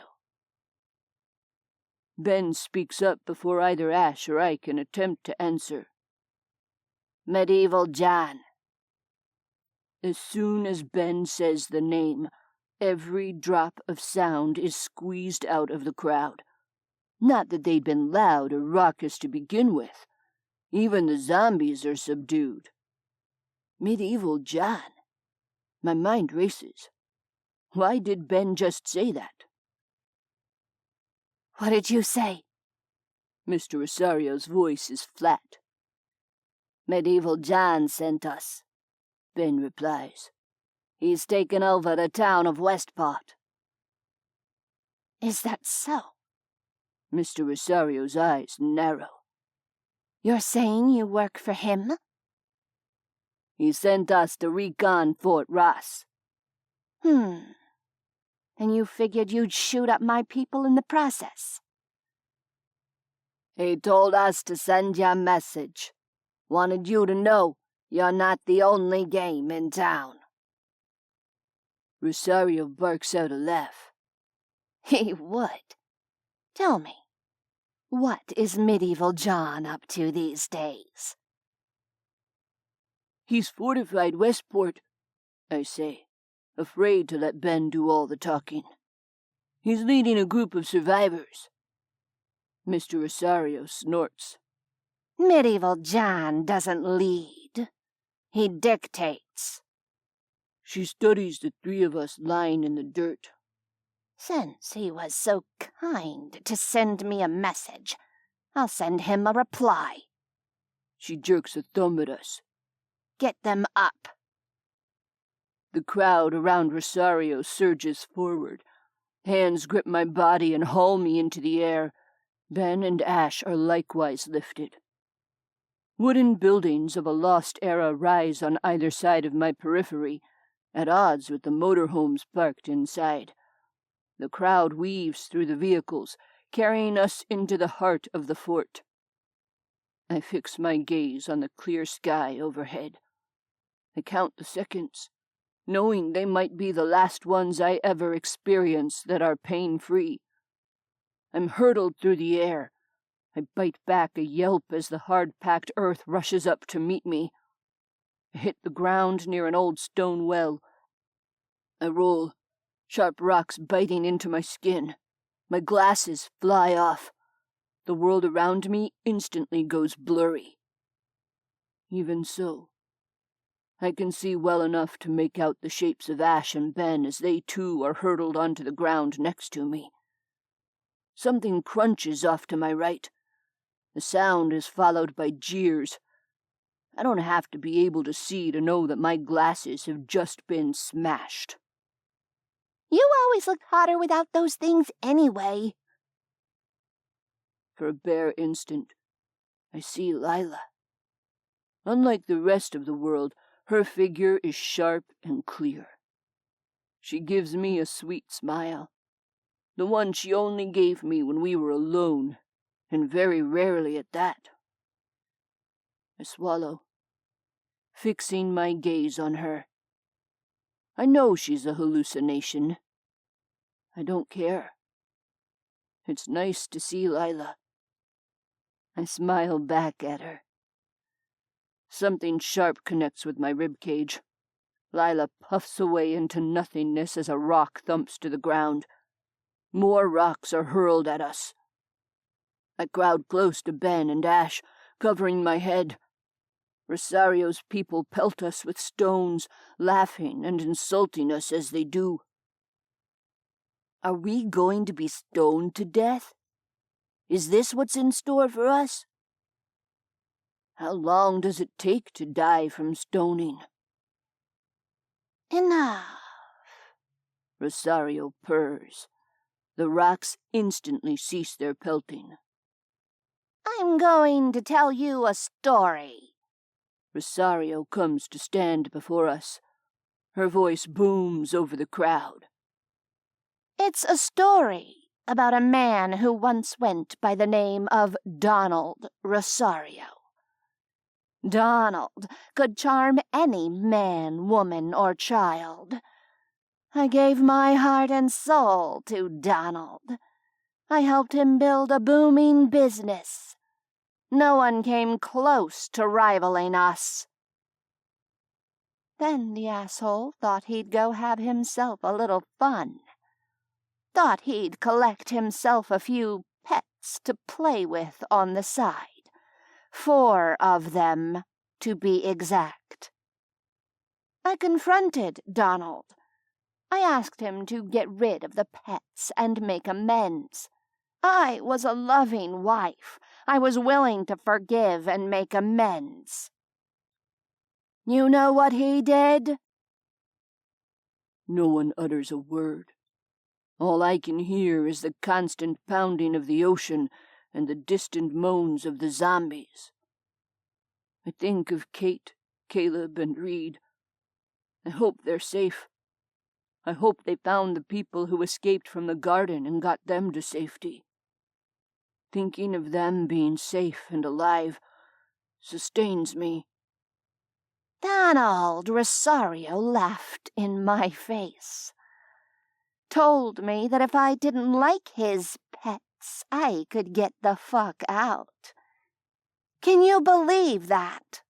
Ben speaks up before either Ash or I can attempt to answer. Medieval John. As soon as Ben says the name, every drop of sound is squeezed out of the crowd. Not that they'd been loud or raucous to begin with. Even the zombies are subdued. Medieval John. My mind races. Why did Ben just say that? What did you say? Mr. Rosario's voice is flat. Medieval John sent us, Ben replies. He's taken over the town of Westport. Is that so? Mr. Rosario's eyes narrow. You're saying you work for him? He sent us to recon Fort Ross. And you figured you'd shoot up my people in the process? He told us to send you a message. Wanted you to know you're not the only game in town. Rosario barks out a laugh. He would. Tell me, what is Medieval John up to these days? He's fortified Westport, I say, afraid to let Ben do all the talking. He's leading a group of survivors. Mr. Rosario snorts. Medieval John doesn't lead. He dictates. She studies the three of us lying in the dirt. Since he was so kind to send me a message, I'll send him a reply. She jerks a thumb at us. Get them up. The crowd around Rosario surges forward. Hands grip my body and haul me into the air. Ben and Ash are likewise lifted. Wooden buildings of a lost era rise on either side of my periphery, at odds with the motorhomes parked inside. The crowd weaves through the vehicles, carrying us into the heart of the fort. I fix my gaze on the clear sky overhead. I count the seconds, knowing they might be the last ones I ever experience that are pain-free. I'm hurtled through the air. I bite back a yelp as the hard-packed earth rushes up to meet me. I hit the ground near an old stone well. I roll, sharp rocks biting into my skin. My glasses fly off. The world around me instantly goes blurry. Even so, I can see well enough to make out the shapes of Ash and Ben as they too are hurtled onto the ground next to me. Something crunches off to my right. The sound is followed by jeers. I don't have to be able to see to know that my glasses have just been smashed. You always looked hotter without those things anyway. For a bare instant, I see Lila. Unlike the rest of the world, Her figure is sharp and clear. She gives me a sweet smile, the one she only gave me when we were alone, and very rarely at that. I swallow, fixing my gaze on her. I know she's a hallucination. I don't care. It's nice to see Lila. I smile back at her. Something sharp connects with my rib cage. Lila puffs away into nothingness as a rock thumps to the ground. More rocks are hurled at us. I crowd close to Ben and Ash, covering my head. Rosario's people pelt us with stones, laughing and insulting us as they do. Are we going to be stoned to death? Is this what's in store for us? How long does it take to die from stoning? Enough. Rosario purrs. The rocks instantly cease their pelting. I'm going to tell you a story. Rosario comes to stand before us. Her voice booms over the crowd. It's a story about a man who once went by the name of Donald Rosario. Donald could charm any man, woman, or child. I gave my heart and soul to Donald. I helped him build a booming business. No one came close to rivaling us. Then the asshole thought he'd go have himself a little fun. Thought he'd collect himself a few pets to play with on the side. 4 of them, to be exact. I confronted Donald. I asked him to get rid of the pets and make amends. I was a loving wife. I was willing to forgive and make amends. You know what he did? No one utters a word. All I can hear is the constant pounding of the ocean and the distant moans of the zombies. I think of Kate, Caleb, and Reed. I hope they're safe. I hope they found the people who escaped from the garden and got them to safety. Thinking of them being safe and alive sustains me. Donald Rosario laughed in my face. Told me that if I didn't like his pets, I could get the fuck out. Can you believe that?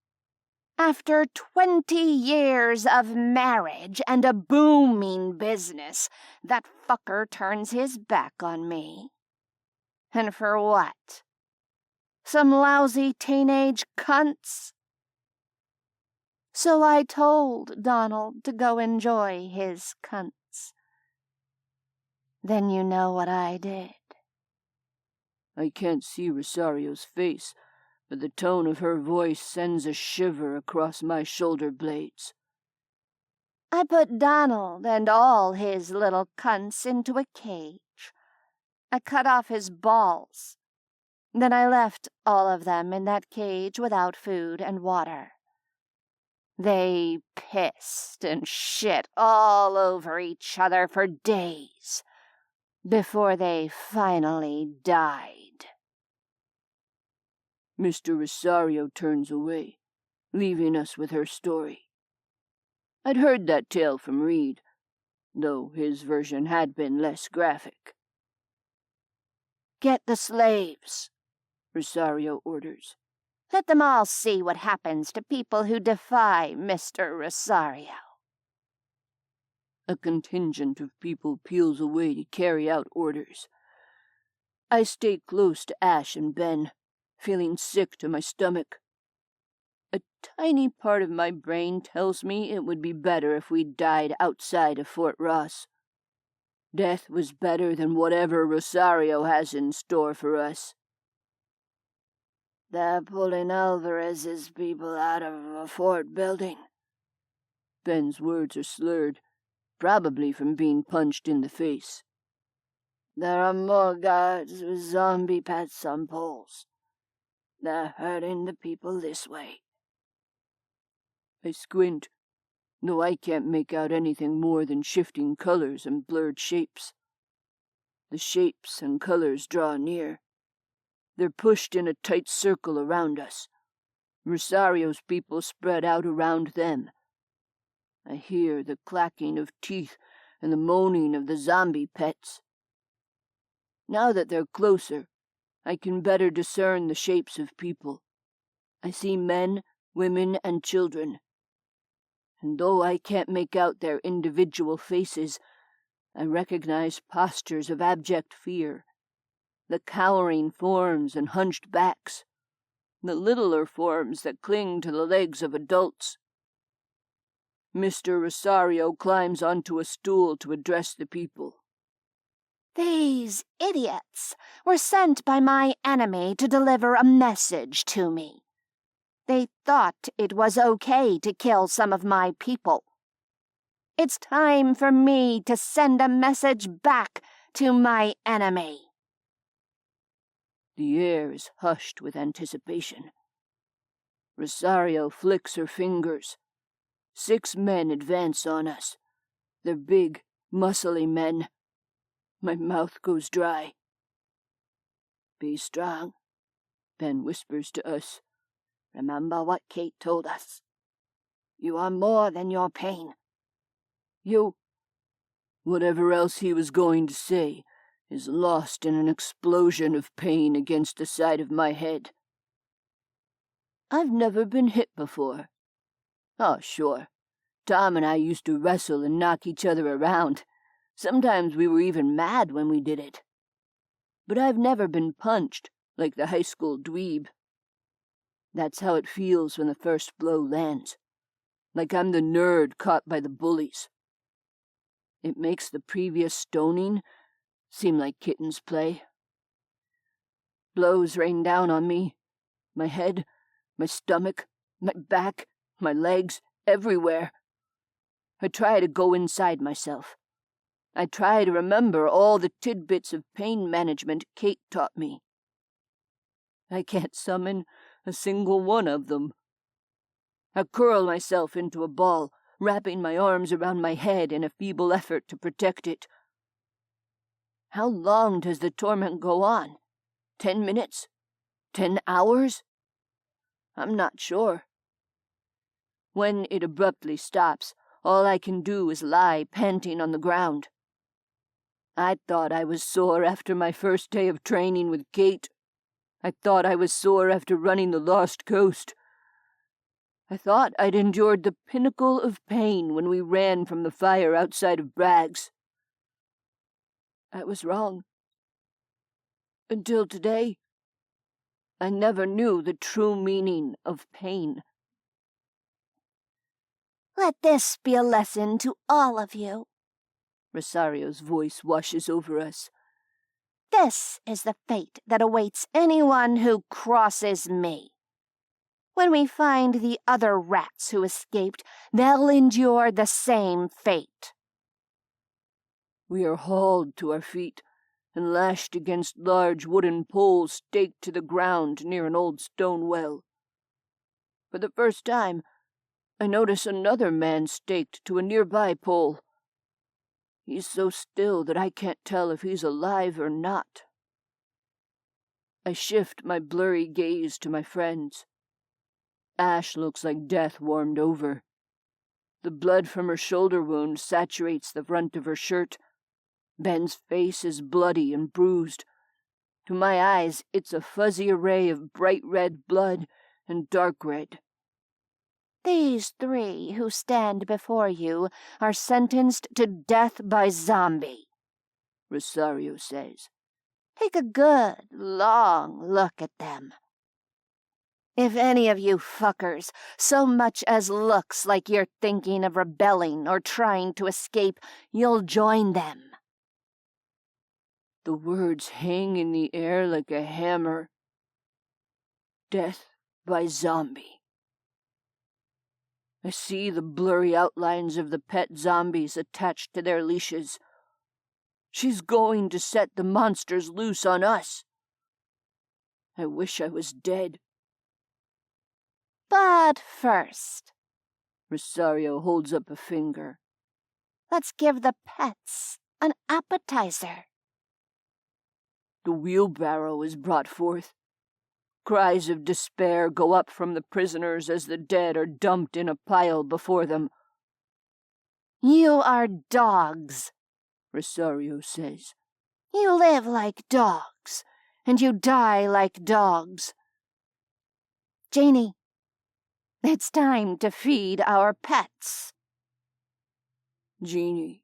After 20 years of marriage and a booming business, that fucker turns his back on me. And for what? Some lousy teenage cunts? So I told Donald to go enjoy his cunts. Then you know what I did. I can't see Rosario's face, but the tone of her voice sends a shiver across my shoulder blades. I put Donald and all his little cunts into a cage. I cut off his balls. Then I left all of them in that cage without food and water. They pissed and shit all over each other for days before they finally died. Mr. Rosario turns away, leaving us with her story. I'd heard that tale from Reed, though his version had been less graphic. Get the slaves, Rosario orders. Let them all see what happens to people who defy Mr. Rosario. A contingent of people peels away to carry out orders. I stay close to Ash and Ben, feeling sick to my stomach. A tiny part of my brain tells me it would be better if we died outside of Fort Ross. Death was better than whatever Rosario has in store for us. They're pulling Alvarez's people out of a fort building. Ben's words are slurred, probably from being punched in the face. There are more guards with zombie pets on poles. They're hurting the people this way. I squint, though I can't make out anything more than shifting colors and blurred shapes. The shapes and colors draw near. They're pushed in a tight circle around us. Rosario's people spread out around them. I hear the clacking of teeth and the moaning of the zombie pets. Now that they're closer, I can better discern the shapes of people. I see men, women, and children. And though I can't make out their individual faces, I recognize postures of abject fear, the cowering forms and hunched backs, the littler forms that cling to the legs of adults. Mr. Rosario climbs onto a stool to address the people. These idiots were sent by my enemy to deliver a message to me. They thought it was okay to kill some of my people. It's time for me to send a message back to my enemy. The air is hushed with anticipation. Rosario flicks her fingers. 6 men advance on us. They're big, muscly men. My mouth goes dry. Be strong, Ben whispers to us. Remember what Kate told us. You are more than your pain. You, whatever else he was going to say, is lost in an explosion of pain against the side of my head. I've never been hit before. Oh, sure. Tom and I used to wrestle and knock each other around. Sometimes we were even mad when we did it. But I've never been punched like the high school dweeb. That's how it feels when the first blow lands. Like I'm the nerd caught by the bullies. It makes the previous stoning seem like kitten's play. Blows rain down on me. My head, my stomach, my back, my legs, everywhere. I try to go inside myself. I try to remember all the tidbits of pain management Kate taught me. I can't summon a single one of them. I curl myself into a ball, wrapping my arms around my head in a feeble effort to protect it. How long does the torment go on? 10 minutes? 10 hours? I'm not sure. When it abruptly stops, all I can do is lie panting on the ground. I thought I was sore after my first day of training with Kate. I thought I was sore after running the Lost Coast. I thought I'd endured the pinnacle of pain when we ran from the fire outside of Bragg's. I was wrong. Until today, I never knew the true meaning of pain. Let this be a lesson to all of you. Rosario's voice washes over us. This is the fate that awaits anyone who crosses me. When we find the other rats who escaped, they'll endure the same fate. We are hauled to our feet and lashed against large wooden poles staked to the ground near an old stone well. For the first time, I notice another man staked to a nearby pole. He's so still that I can't tell if he's alive or not. I shift my blurry gaze to my friends. Ash looks like death warmed over. The blood from her shoulder wound saturates the front of her shirt. Ben's face is bloody and bruised. To my eyes, it's a fuzzy array of bright red blood and dark red. These 3 who stand before you are sentenced to death by zombie, Rosario says. Take a good, long look at them. If any of you fuckers so much as looks like you're thinking of rebelling or trying to escape, you'll join them. The words hang in the air like a hammer. Death by zombie. I see the blurry outlines of the pet zombies attached to their leashes. She's going to set the monsters loose on us. I wish I was dead. But first, Rosario holds up a finger. Let's give the pets an appetizer. The wheelbarrow is brought forth. Cries of despair go up from the prisoners as the dead are dumped in a pile before them. You are dogs, Rosario says. You live like dogs, and you die like dogs. Janie, it's time to feed our pets. Jeannie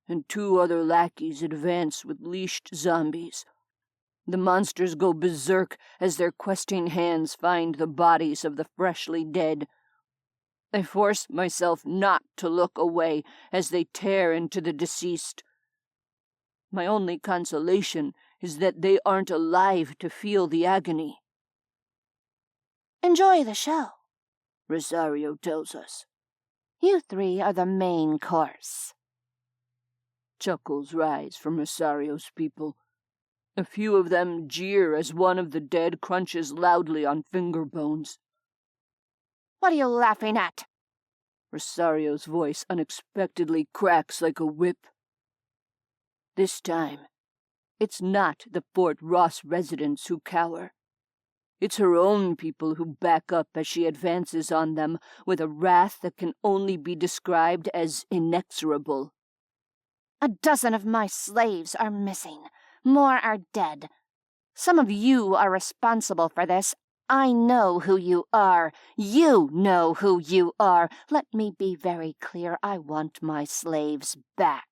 and 2 other lackeys advance with leashed zombies. The monsters go berserk as their questing hands find the bodies of the freshly dead. I force myself not to look away as they tear into the deceased. My only consolation is that they aren't alive to feel the agony. Enjoy the show, Rosario tells us. You 3 are the main course. Chuckles rise from Rosario's people. A few of them jeer as one of the dead crunches loudly on finger bones. What are you laughing at? Rosario's voice unexpectedly cracks like a whip. This time, it's not the Fort Ross residents who cower. It's her own people who back up as she advances on them with a wrath that can only be described as inexorable. A dozen of my slaves are missing. More are dead. Some of you are responsible for this. I know who you are. You know who you are. Let me be very clear. I want my slaves back.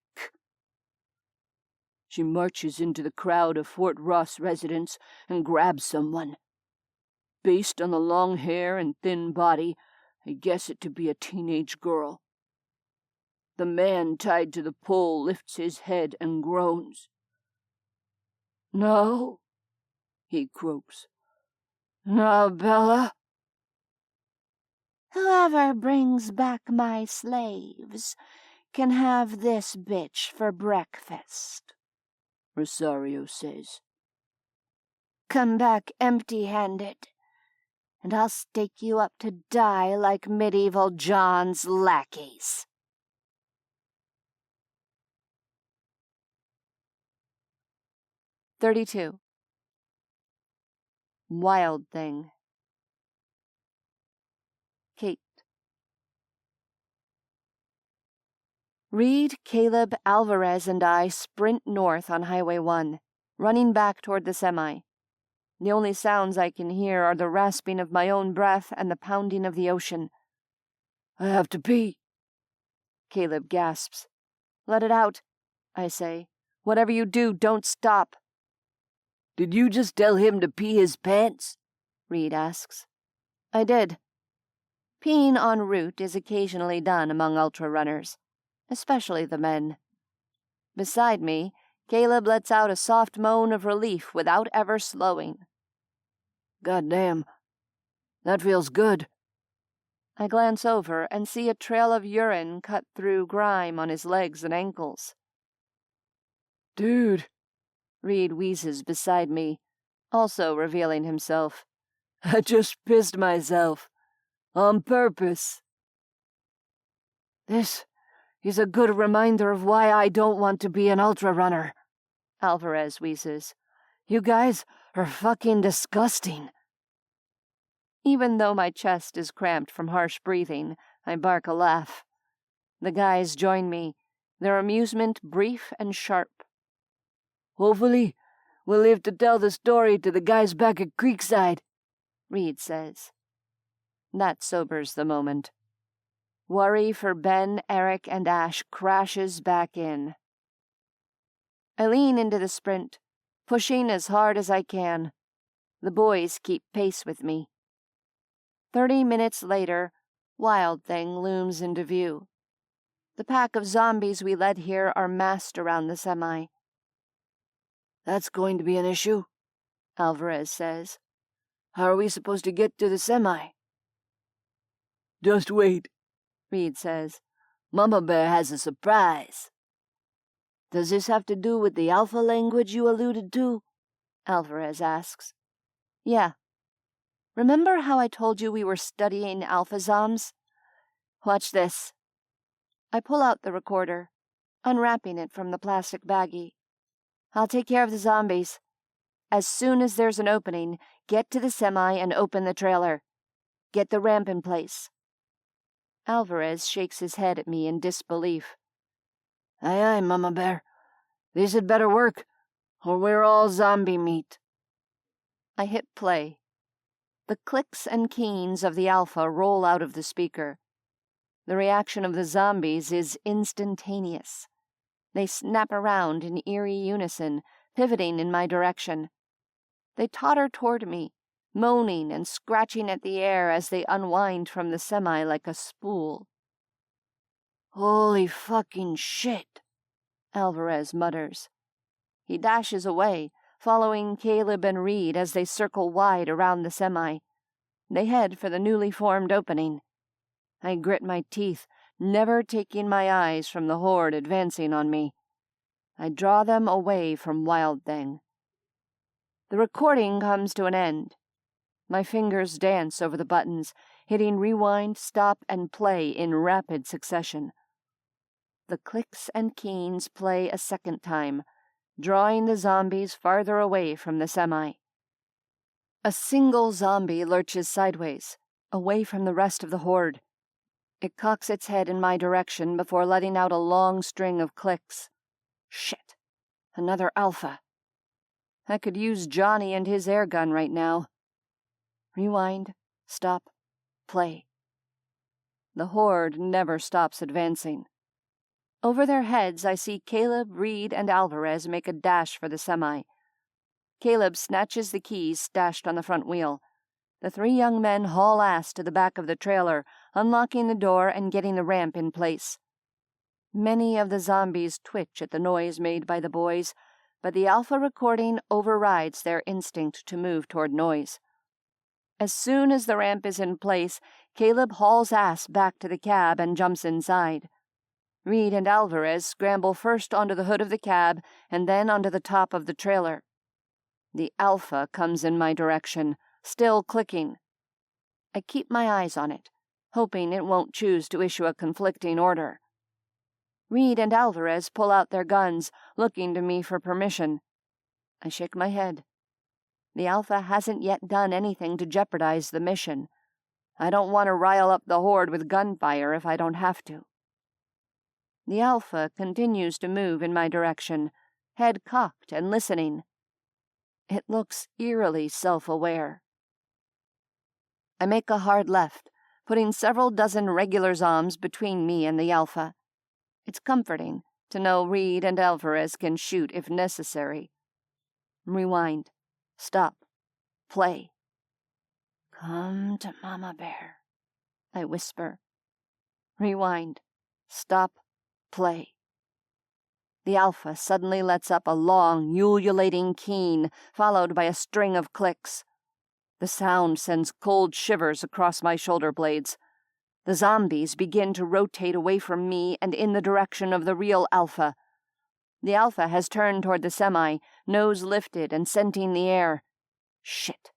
She marches into the crowd of Fort Ross residents and grabs someone. Based on the long hair and thin body, I guess it to be a teenage girl. The man tied to the pole lifts his head and groans. "No," he croaks. "No, Bella." Whoever brings back my slaves can have this bitch for breakfast, Rosario says. Come back empty-handed, and I'll stake you up to die like medieval John's lackeys. "32. Wild Thing. Kate. Reed, Caleb, Alvarez, and I sprint north on Highway 1, running back toward the semi. The only sounds I can hear are the rasping of my own breath and the pounding of the ocean. "I have to pee," Caleb gasps. "Let it out," I say. "Whatever you do, don't stop." "Did you just tell him to pee his pants?" Reed asks. I did. Peeing en route is occasionally done among ultra runners, especially the men. Beside me, Caleb lets out a soft moan of relief without ever slowing. "Goddamn, that feels good." I glance over and see a trail of urine cut through grime on his legs and ankles. "Dude," Reed wheezes beside me, also revealing himself. "I just pissed myself. On purpose." "This is a good reminder of why I don't want to be an ultra runner," Alvarez wheezes. "You guys are fucking disgusting." Even though my chest is cramped from harsh breathing, I bark a laugh. The guys join me, their amusement brief and sharp. "Hopefully, we'll live to tell the story to the guys back at Creekside," Reed says. That sobers the moment. Worry for Ben, Eric, and Ash crashes back in. I lean into the sprint, pushing as hard as I can. The boys keep pace with me. 30 minutes later, Wild Thing looms into view. The pack of zombies we led here are massed around the semi. "That's going to be an issue," Alvarez says. "How are we supposed to get to the semi?" "Just wait," Reed says. "Mama Bear has a surprise." Does this have to do with the alpha language you alluded to? Alvarez asks. Yeah. Remember how I told you we were studying alpha zoms? Watch this. I pull out the recorder, unwrapping it from the plastic baggie. I'll take care of the zombies. As soon as there's an opening, get to the semi and open the trailer. Get the ramp in place. Alvarez shakes his head at me in disbelief. Aye, aye, Mama Bear. This had better work, or we're all zombie meat. I hit play. The clicks and keens of the Alpha roll out of the speaker. The reaction of the zombies is instantaneous. They snap around in eerie unison, pivoting in my direction. They totter toward me, moaning and scratching at the air as they unwind from the semi like a spool. Holy fucking shit, Alvarez mutters. He dashes away, following Caleb and Reed as they circle wide around the semi. They head for the newly formed opening. I grit my teeth, never taking my eyes from the horde advancing on me. I draw them away from Wild Thing. The recording comes to an end. My fingers dance over the buttons, hitting rewind, stop, and play in rapid succession. The clicks and keens play a second time, drawing the zombies farther away from the semi. A single zombie lurches sideways, away from the rest of the horde. It cocks its head in my direction before letting out a long string of clicks. Shit. Another Alpha. I could use Johnny and his airgun right now. Rewind, stop, play. The horde never stops advancing. Over their heads, I see Caleb, Reed, and Alvarez make a dash for the semi. Caleb snatches the keys stashed on the front wheel. The three young men haul ass to the back of the trailer, unlocking the door and getting the ramp in place. Many of the zombies twitch at the noise made by the boys, but the Alpha recording overrides their instinct to move toward noise. As soon as the ramp is in place, Caleb hauls ass back to the cab and jumps inside. Reed and Alvarez scramble first onto the hood of the cab and then onto the top of the trailer. The Alpha comes in my direction, still clicking. I keep my eyes on it, hoping it won't choose to issue a conflicting order. Reed and Alvarez pull out their guns, looking to me for permission. I shake my head. The Alpha hasn't yet done anything to jeopardize the mission. I don't want to rile up the horde with gunfire if I don't have to. The Alpha continues to move in my direction, head cocked and listening. It looks eerily self-aware. I make a hard left, putting several dozen regular zombs between me and the Alpha. It's comforting to know Reed and Alvarez can shoot if necessary. Rewind. Stop. Play. Come to Mama Bear, I whisper. Rewind. Stop. Play. The Alpha suddenly lets up a long, ululating keen, followed by a string of clicks. The sound sends cold shivers across my shoulder blades. The zombies begin to rotate away from me and in the direction of the real Alpha. The Alpha has turned toward the semi, nose lifted and scenting the air. Shit.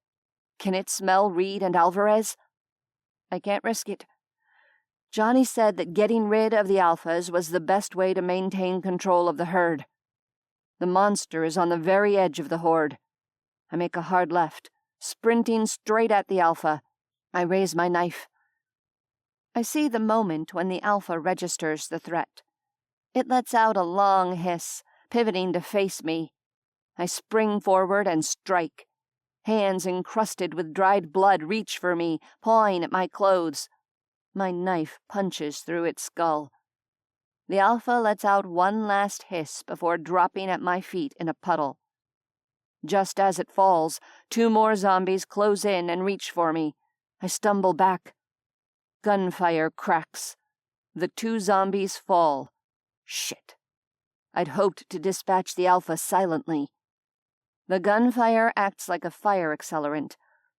Can it smell Reed and Alvarez? I can't risk it. Johnny said that getting rid of the Alphas was the best way to maintain control of the herd. The monster is on the very edge of the horde. I make a hard left, sprinting straight at the Alpha. I raise my knife. I see the moment when the Alpha registers the threat. It lets out a long hiss, pivoting to face me. I spring forward and strike. Hands encrusted with dried blood reach for me, pawing at my clothes. My knife punches through its skull. The Alpha lets out one last hiss before dropping at my feet in a puddle. Just as it falls, two more zombies close in and reach for me. I stumble back. Gunfire cracks. The two zombies fall. Shit. I'd hoped to dispatch the Alpha silently. The gunfire acts like a fire accelerant.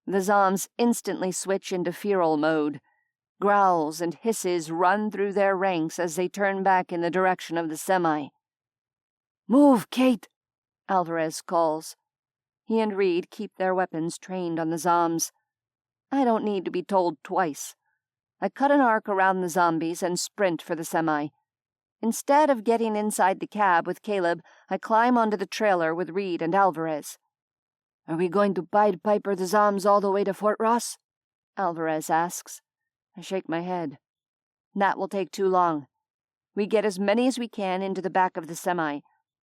The zombs instantly switch into feral mode. Growls and hisses run through their ranks as they turn back in the direction of the semi. Move, Kate, Alvarez calls. He and Reed keep their weapons trained on the zombs. I don't need to be told twice. I cut an arc around the zombies and sprint for the semi. Instead of getting inside the cab with Caleb, I climb onto the trailer with Reed and Alvarez. "Are we going to Pied Piper the zombs all the way to Fort Ross?" Alvarez asks. I shake my head. That will take too long. We get as many as we can into the back of the semi.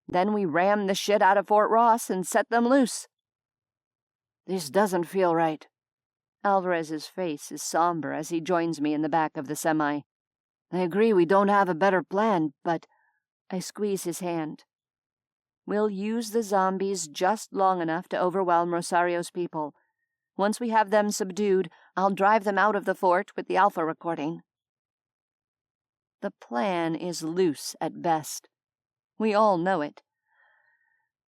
Then we ram the shit out of Fort Ross and set them loose. "This doesn't feel right." Alvarez's face is somber as he joins me in the back of the semi. "I agree we don't have a better plan, but—" I squeeze his hand. "We'll use the zombies just long enough to overwhelm Rosario's people. Once we have them subdued, I'll drive them out of the fort with the Alpha recording." The plan is loose at best. We all know it.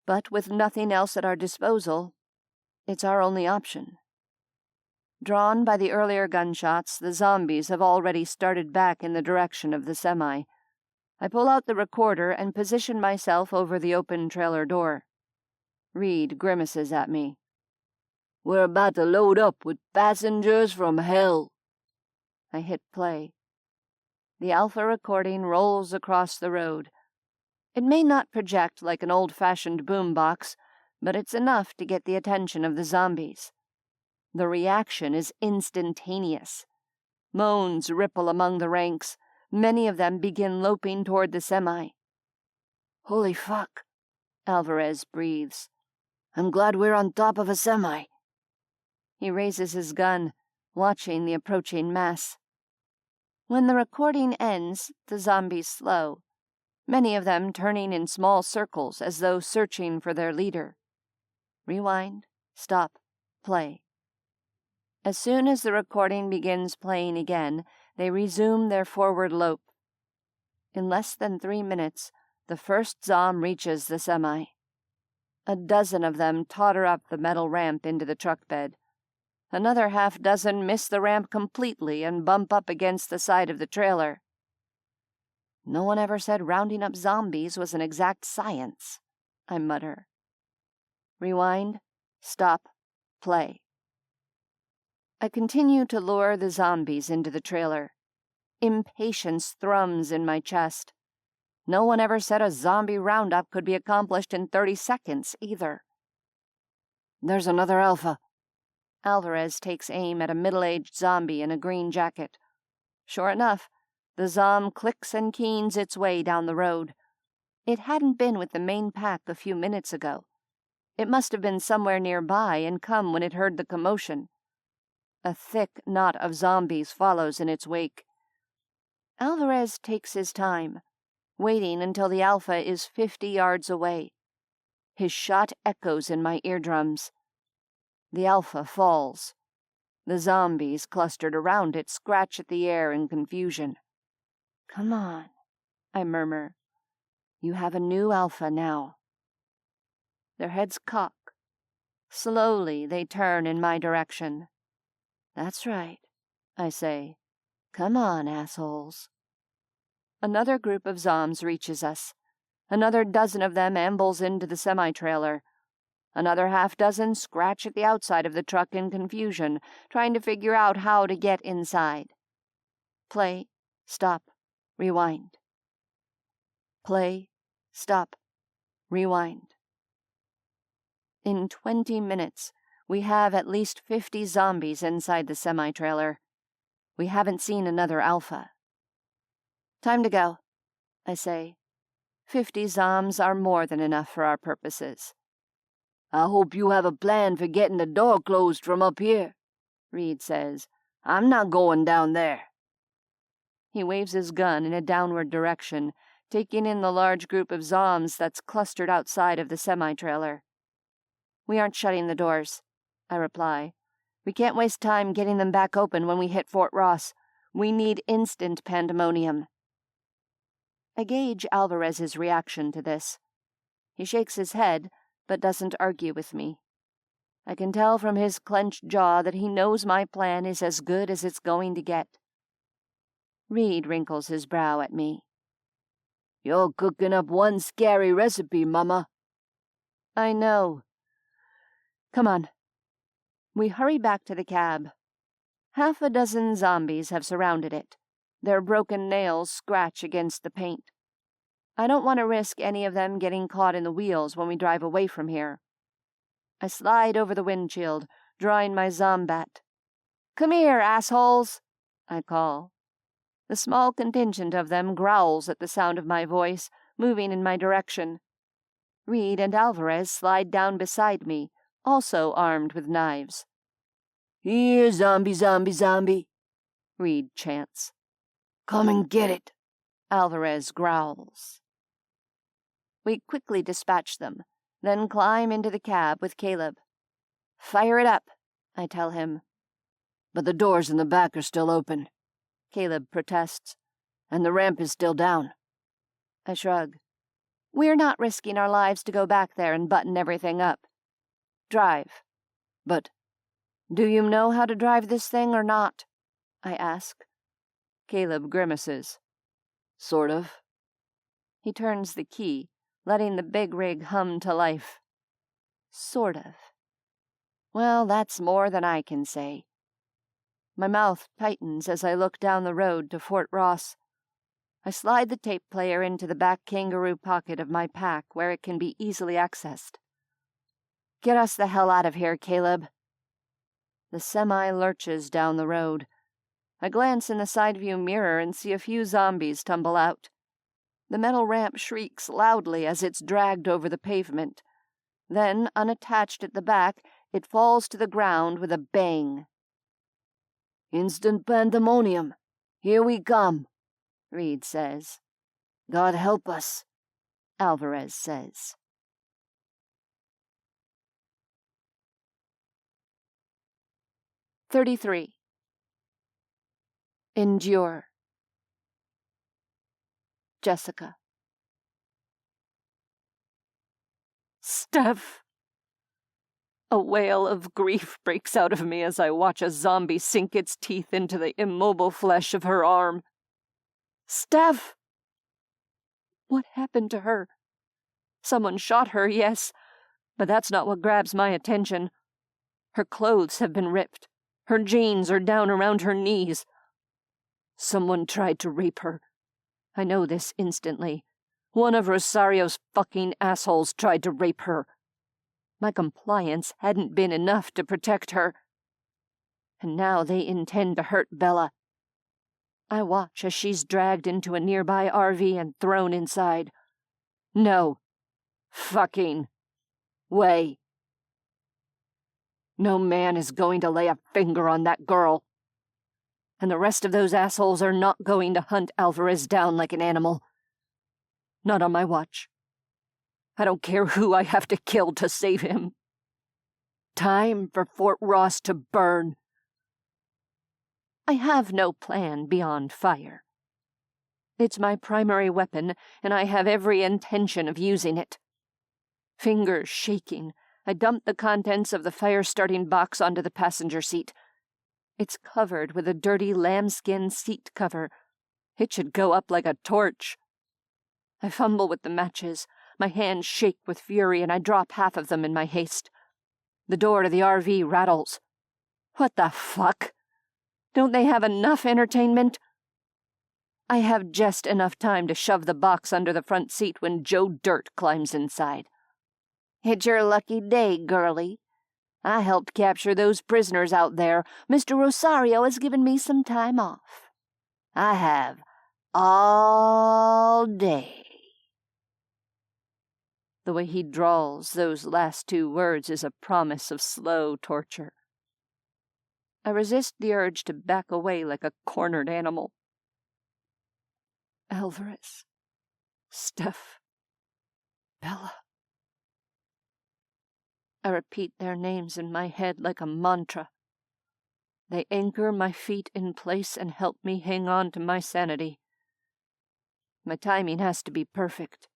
But with nothing else at our disposal, it's our only option. Drawn by the earlier gunshots, the zombies have already started back in the direction of the semi. I pull out the recorder and position myself over the open trailer door. Reed grimaces at me. "We're about to load up with passengers from hell." I hit play. The Alpha recording rolls across the road. It may not project like an old-fashioned boombox, but it's enough to get the attention of the zombies. The reaction is instantaneous. Moans ripple among the ranks. Many of them begin loping toward the semi. "Holy fuck," Alvarez breathes. "I'm glad we're on top of a semi." He raises his gun, watching the approaching mass. When the recording ends, the zombies slow, many of them turning in small circles as though searching for their leader. Rewind, stop, play. As soon as the recording begins playing again, they resume their forward lope. In less than 3 minutes, the first zom reaches the semi. A dozen of them totter up the metal ramp into the truck bed. Another half-dozen miss the ramp completely and bump up against the side of the trailer. No one ever said rounding up zombies was an exact science, I mutter. Rewind, stop, play. I continue to lure the zombies into the trailer. Impatience thrums in my chest. No one ever said a zombie roundup could be accomplished in 30 seconds, either. "There's another Alpha." Alvarez takes aim at a middle-aged zombie in a green jacket. Sure enough, the zom clicks and keens its way down the road. It hadn't been with the main pack a few minutes ago. It must have been somewhere nearby and come when it heard the commotion. A thick knot of zombies follows in its wake. Alvarez takes his time, waiting until the Alpha is 50 yards away. His shot echoes in my eardrums. The Alpha falls. The zombies clustered around it scratch at the air in confusion. "Come on," I murmur. "You have a new Alpha now." Their heads cock. Slowly they turn in my direction. "That's right," I say. "Come on, assholes." Another group of zoms reaches us. Another dozen of them ambles into the semi-trailer. Another half-dozen scratch at the outside of the truck in confusion, trying to figure out how to get inside. Play, stop, rewind. Play, stop, rewind. In 20 minutes, we have at least 50 zombies inside the semi-trailer. We haven't seen another Alpha. "Time to go," I say. 50 zoms are more than enough for our purposes. "I hope you have a plan for getting the door closed from up here," Reed says. "I'm not going down there." He waves his gun in a downward direction, taking in the large group of zoms that's clustered outside of the semi-trailer. "We aren't shutting the doors," I reply. "We can't waste time getting them back open when we hit Fort Ross. We need instant pandemonium." I gauge Alvarez's reaction to this. He shakes his head, but doesn't argue with me. I can tell from his clenched jaw that he knows my plan is as good as it's going to get. Reed wrinkles his brow at me. "You're cooking up one scary recipe, Mama." "I know. Come on." We hurry back to the cab. Half a dozen zombies have surrounded it. Their broken nails scratch against the paint. I don't want to risk any of them getting caught in the wheels when we drive away from here. I slide over the windshield, drawing my zombat. "Come here, assholes," I call. The small contingent of them growls at the sound of my voice, moving in my direction. Reed and Alvarez slide down beside me, also armed with knives. "Here, zombie, zombie, zombie," Reed chants. "Come and get it," Alvarez growls. We quickly dispatch them, then climb into the cab with Caleb. "Fire it up," I tell him. "But the doors in the back are still open," Caleb protests. "and the ramp is still down." I shrug. We're not risking our lives to go back there and button everything up. Drive. "But do you know how to drive this thing or not?" I ask. Caleb grimaces. "Sort of." He turns the key, letting the big rig hum to life. Sort of. Well, that's more than I can say. My mouth tightens as I look down the road to Fort Ross. I slide the tape player into the back kangaroo pocket of my pack where it can be easily accessed. "Get us the hell out of here, Caleb." The semi lurches down the road. I glance in the side view mirror and see a few zombies tumble out. The metal ramp shrieks loudly as it's dragged over the pavement. Then, unattached at the back, it falls to the ground with a bang. "Instant pandemonium. Here we come," Reed says. "God help us," Alvarez says. "33. Endure." Jessica. "Steph!" A wail of grief breaks out of me as I watch a zombie sink its teeth into the immobile flesh of her arm. "Steph!" What happened to her? Someone shot her, yes, but that's not what grabs my attention. Her clothes have been ripped. Her jeans are down around her knees. Someone tried to rape her. I know this instantly. One of Rosario's fucking assholes tried to rape her. My compliance hadn't been enough to protect her. And now they intend to hurt Bella. I watch as she's dragged into a nearby RV and thrown inside. No. Fucking way. No man is going to lay a finger on that girl. And the rest of those assholes are not going to hunt Alvarez down like an animal. Not on my watch. I don't care who I have to kill to save him. Time for Fort Ross to burn. I have no plan beyond fire. It's my primary weapon, and I have every intention of using it. Fingers shaking, I dump the contents of the fire-starting box onto the passenger seat. It's covered with a dirty lambskin seat cover. It should go up like a torch. I fumble with the matches. My hands shake with fury, and I drop half of them in my haste. The door to the RV rattles. What the fuck? Don't they have enough entertainment? I have just enough time to shove the box under the front seat when Joe Dirt climbs inside. "It's your lucky day, girlie. I helped capture those prisoners out there. Mr. Rosario has given me some time off. I have all day." The way he drawls those last two words is a promise of slow torture. I resist the urge to back away like a cornered animal. Alvarez, Steph, Bella. I repeat their names in my head like a mantra. They anchor my feet in place and help me hang on to my sanity. My timing has to be perfect.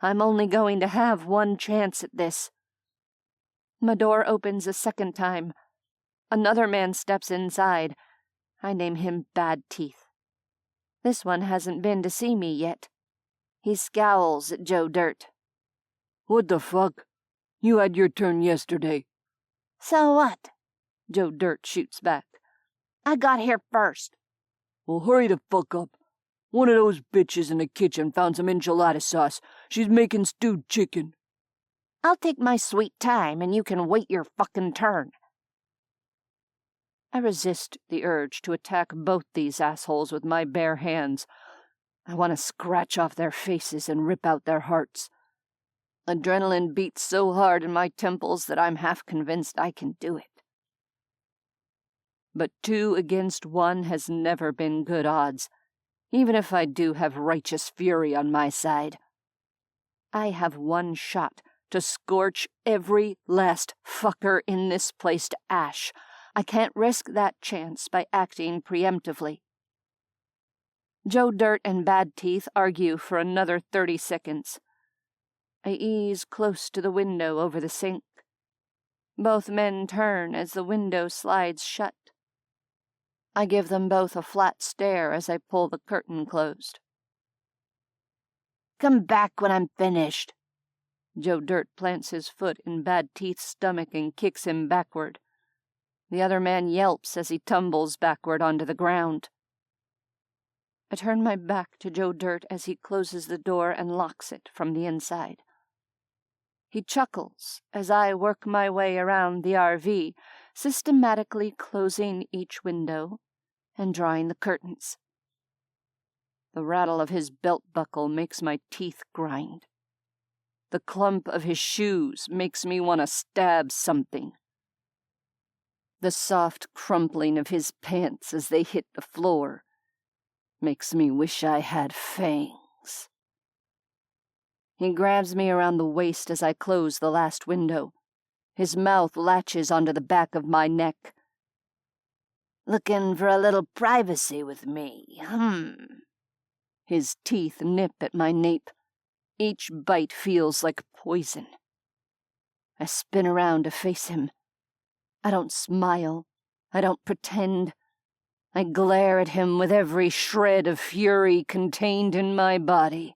I'm only going to have one chance at this. My door opens a second time. Another man steps inside. I name him Bad Teeth. This one hasn't been to see me yet. He scowls at Joe Dirt. "What the fuck? You had your turn yesterday." So what? Joe Dirt shoots back. I got here first. Well, hurry the fuck up. One of those bitches in the kitchen found some enchilada sauce. She's making stewed chicken. I'll take my sweet time and you can wait your fucking turn. I resist the urge to attack both these assholes with my bare hands. I want to scratch off their faces and rip out their hearts. Adrenaline beats so hard in my temples that I'm half convinced I can do it. But 2 against 1 has never been good odds, even if I do have righteous fury on my side. I have one shot to scorch every last fucker in this place to ash. I can't risk that chance by acting preemptively. Joe Dirt and Bad Teeth argue for another 30 seconds. I ease close to the window over the sink. Both men turn as the window slides shut. I give them both a flat stare as I pull the curtain closed. Come back when I'm finished. Joe Dirt plants his foot in Bad Teeth's stomach and kicks him backward. The other man yelps as he tumbles backward onto the ground. I turn my back to Joe Dirt as he closes the door and locks it from the inside. He chuckles as I work my way around the RV, systematically closing each window and drawing the curtains. The rattle of his belt buckle makes my teeth grind. The clump of his shoes makes me want to stab something. The soft crumpling of his pants as they hit the floor makes me wish I had fangs. He grabs me around the waist as I close the last window. His mouth latches onto the back of my neck. Looking for a little privacy with me, His teeth nip at my nape. Each bite feels like poison. I spin around to face him. I don't smile. I don't pretend. I glare at him with every shred of fury contained in my body.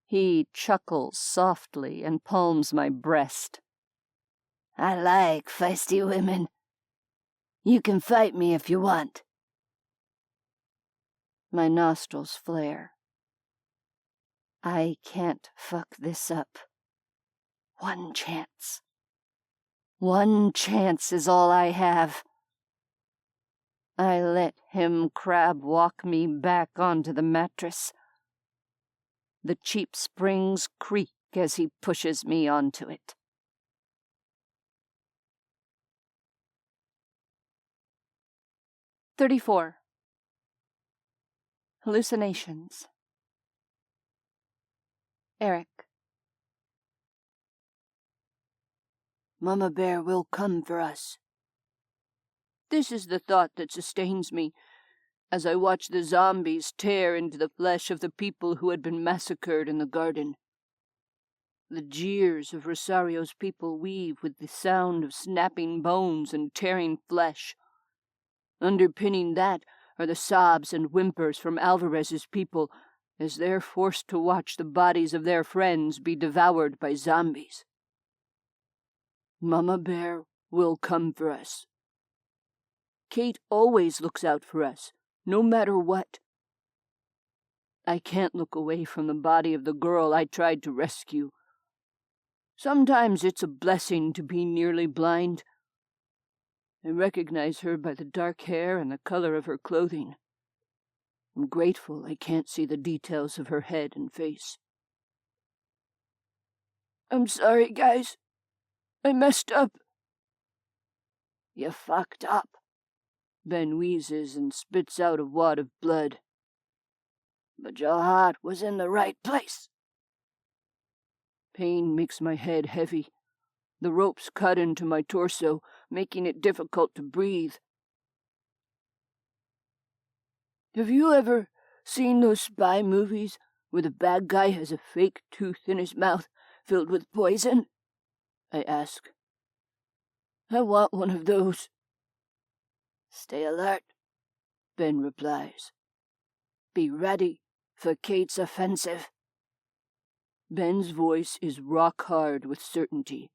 He chuckles softly and palms my breast. I like feisty women. You can fight me if you want. My nostrils flare. I can't fuck this up. One chance. One chance is all I have. I let him crab walk me back onto the mattress. The cheap springs creak as he pushes me onto it. "34. Hallucinations. Eric. Mama Bear will come for us. This is the thought that sustains me as I watch the zombies tear into the flesh of the people who had been massacred in the garden. The jeers of Rosario's people weave with the sound of snapping bones and tearing flesh. Underpinning that are the sobs and whimpers from Alvarez's people as they're forced to watch the bodies of their friends be devoured by zombies. Mama Bear will come for us. Kate always looks out for us, no matter what. I can't look away from the body of the girl I tried to rescue. Sometimes it's a blessing to be nearly blind. I recognize her by the dark hair and the color of her clothing. I'm grateful I can't see the details of her head and face. I'm sorry, guys. I messed up. You fucked up. Ben wheezes and spits out a wad of blood. But your heart was in the right place. Pain makes my head heavy. The ropes cut into my torso, making it difficult to breathe. Have you ever seen those spy movies where the bad guy has a fake tooth in his mouth filled with poison? I ask. I want one of those. Stay alert, Ben replies. Be ready for Kate's offensive. Ben's voice is rock hard with certainty.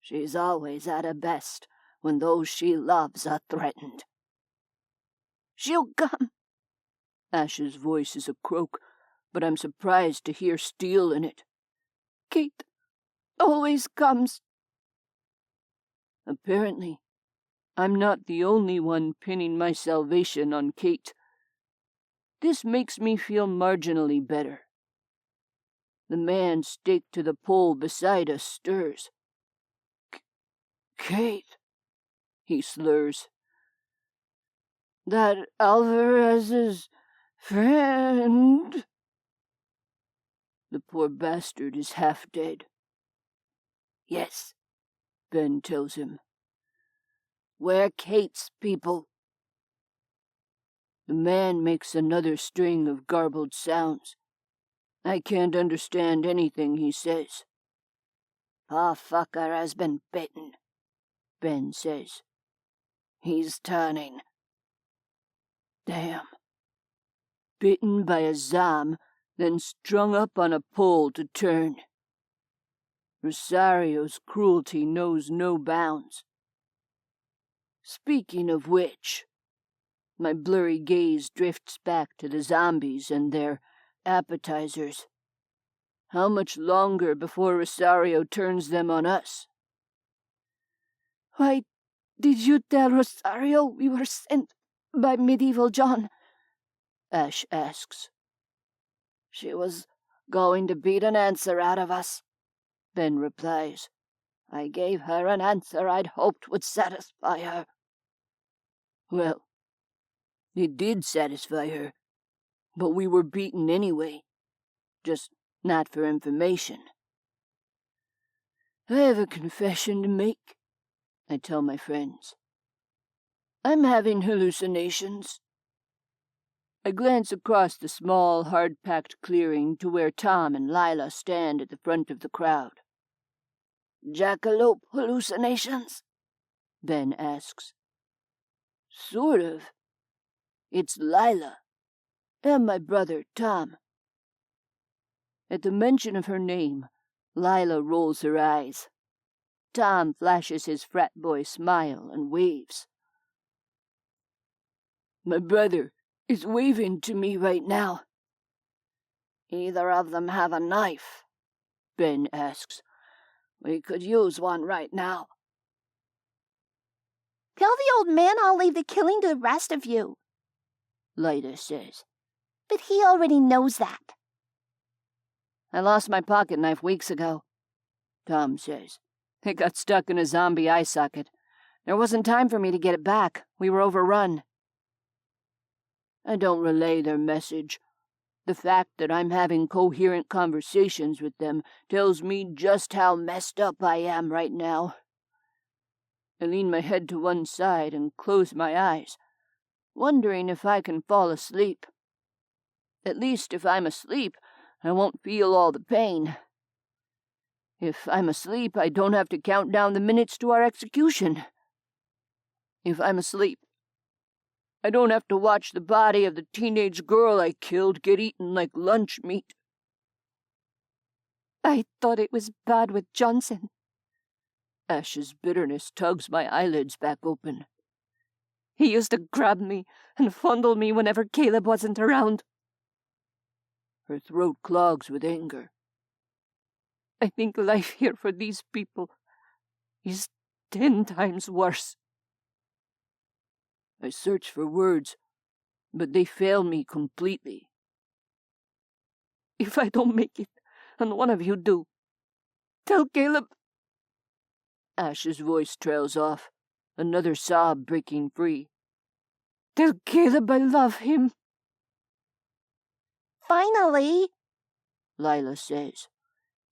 She's always at her best when those she loves are threatened. She'll come. Ash's voice is a croak, but I'm surprised to hear steel in it. Kate always comes. Apparently, I'm not the only one pinning my salvation on Kate. This makes me feel marginally better. The man staked to the pole beside us stirs. Kate, he slurs. That Alvarez's friend? The poor bastard is half dead. Yes, Ben tells him. We're Kate's people. The man makes another string of garbled sounds. I can't understand anything he says. Poor fucker has been bitten, Ben says. He's turning. Damn. Bitten by a zom, then strung up on a pole to turn. Rosario's cruelty knows no bounds. Speaking of which, my blurry gaze drifts back to the zombies and their appetizers. How much longer before Rosario turns them on us? Why did you tell Rosario we were sent by Medieval John? Ash asks. She was going to beat an answer out of us, Ben replies. I gave her an answer I'd hoped would satisfy her. Well, it did satisfy her, but we were beaten anyway, just not for information. I have a confession to make, I tell my friends. I'm having hallucinations. I glance across the small, hard-packed clearing to where Tom and Lila stand at the front of the crowd. Jackalope hallucinations? Ben asks. Sort of. It's Lila, and my brother, Tom. At the mention of her name, Lila rolls her eyes. Tom flashes his frat boy smile and waves. My brother is waving to me right now. Either of them have a knife? Ben asks. We could use one right now. Tell the old man I'll leave the killing to the rest of you, Lila says. But he already knows that. I lost my pocket knife weeks ago, Tom says. It got stuck in a zombie eye socket. There wasn't time for me to get it back. We were overrun. I don't relay their message. The fact that I'm having coherent conversations with them tells me just how messed up I am right now. I lean my head to one side and close my eyes, wondering if I can fall asleep. At least if I'm asleep, I won't feel all the pain. If I'm asleep, I don't have to count down the minutes to our execution. If I'm asleep, I don't have to watch the body of the teenage girl I killed get eaten like lunch meat. I thought it was bad with Johnson. Ash's bitterness tugs my eyelids back open. He used to grab me and fondle me whenever Caleb wasn't around. Her throat clogs with anger. I think life here for these people is 10 times worse. I search for words, but they fail me completely. If I don't make it, and one of you do, tell Caleb. Ash's voice trails off, another sob breaking free. Tell Caleb I love him. Finally, Lila says.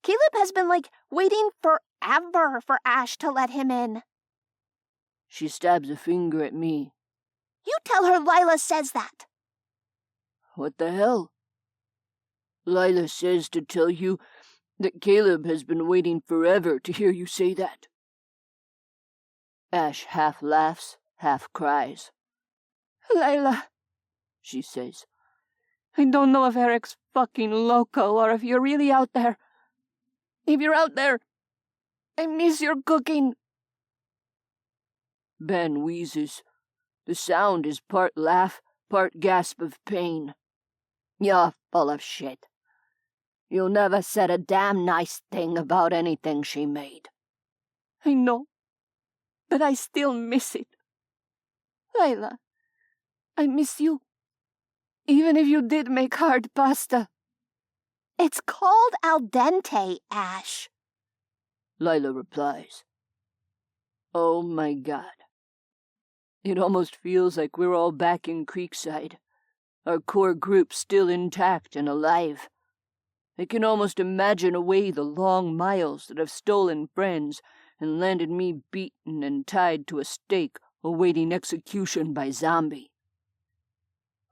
Caleb has been, waiting forever for Ash to let him in. She stabs a finger at me. You tell her Lila says that. What the hell? Lila says to tell you that Caleb has been waiting forever to hear you say that. Ash half laughs, half cries. Lila, she says. I don't know if Eric's fucking loco or if you're really out there. If you're out there, I miss your cooking. Ben wheezes. The sound is part laugh, part gasp of pain. You're full of shit. You never said a damn nice thing about anything she made. I know, but I still miss it. Lila, I miss you. Even if you did make hard pasta. It's called al dente, Ash. Lila replies. Oh my God. It almost feels like we're all back in Creekside. Our core group still intact and alive. I can almost imagine away the long miles that have stolen friends and landed me beaten and tied to a stake awaiting execution by zombie.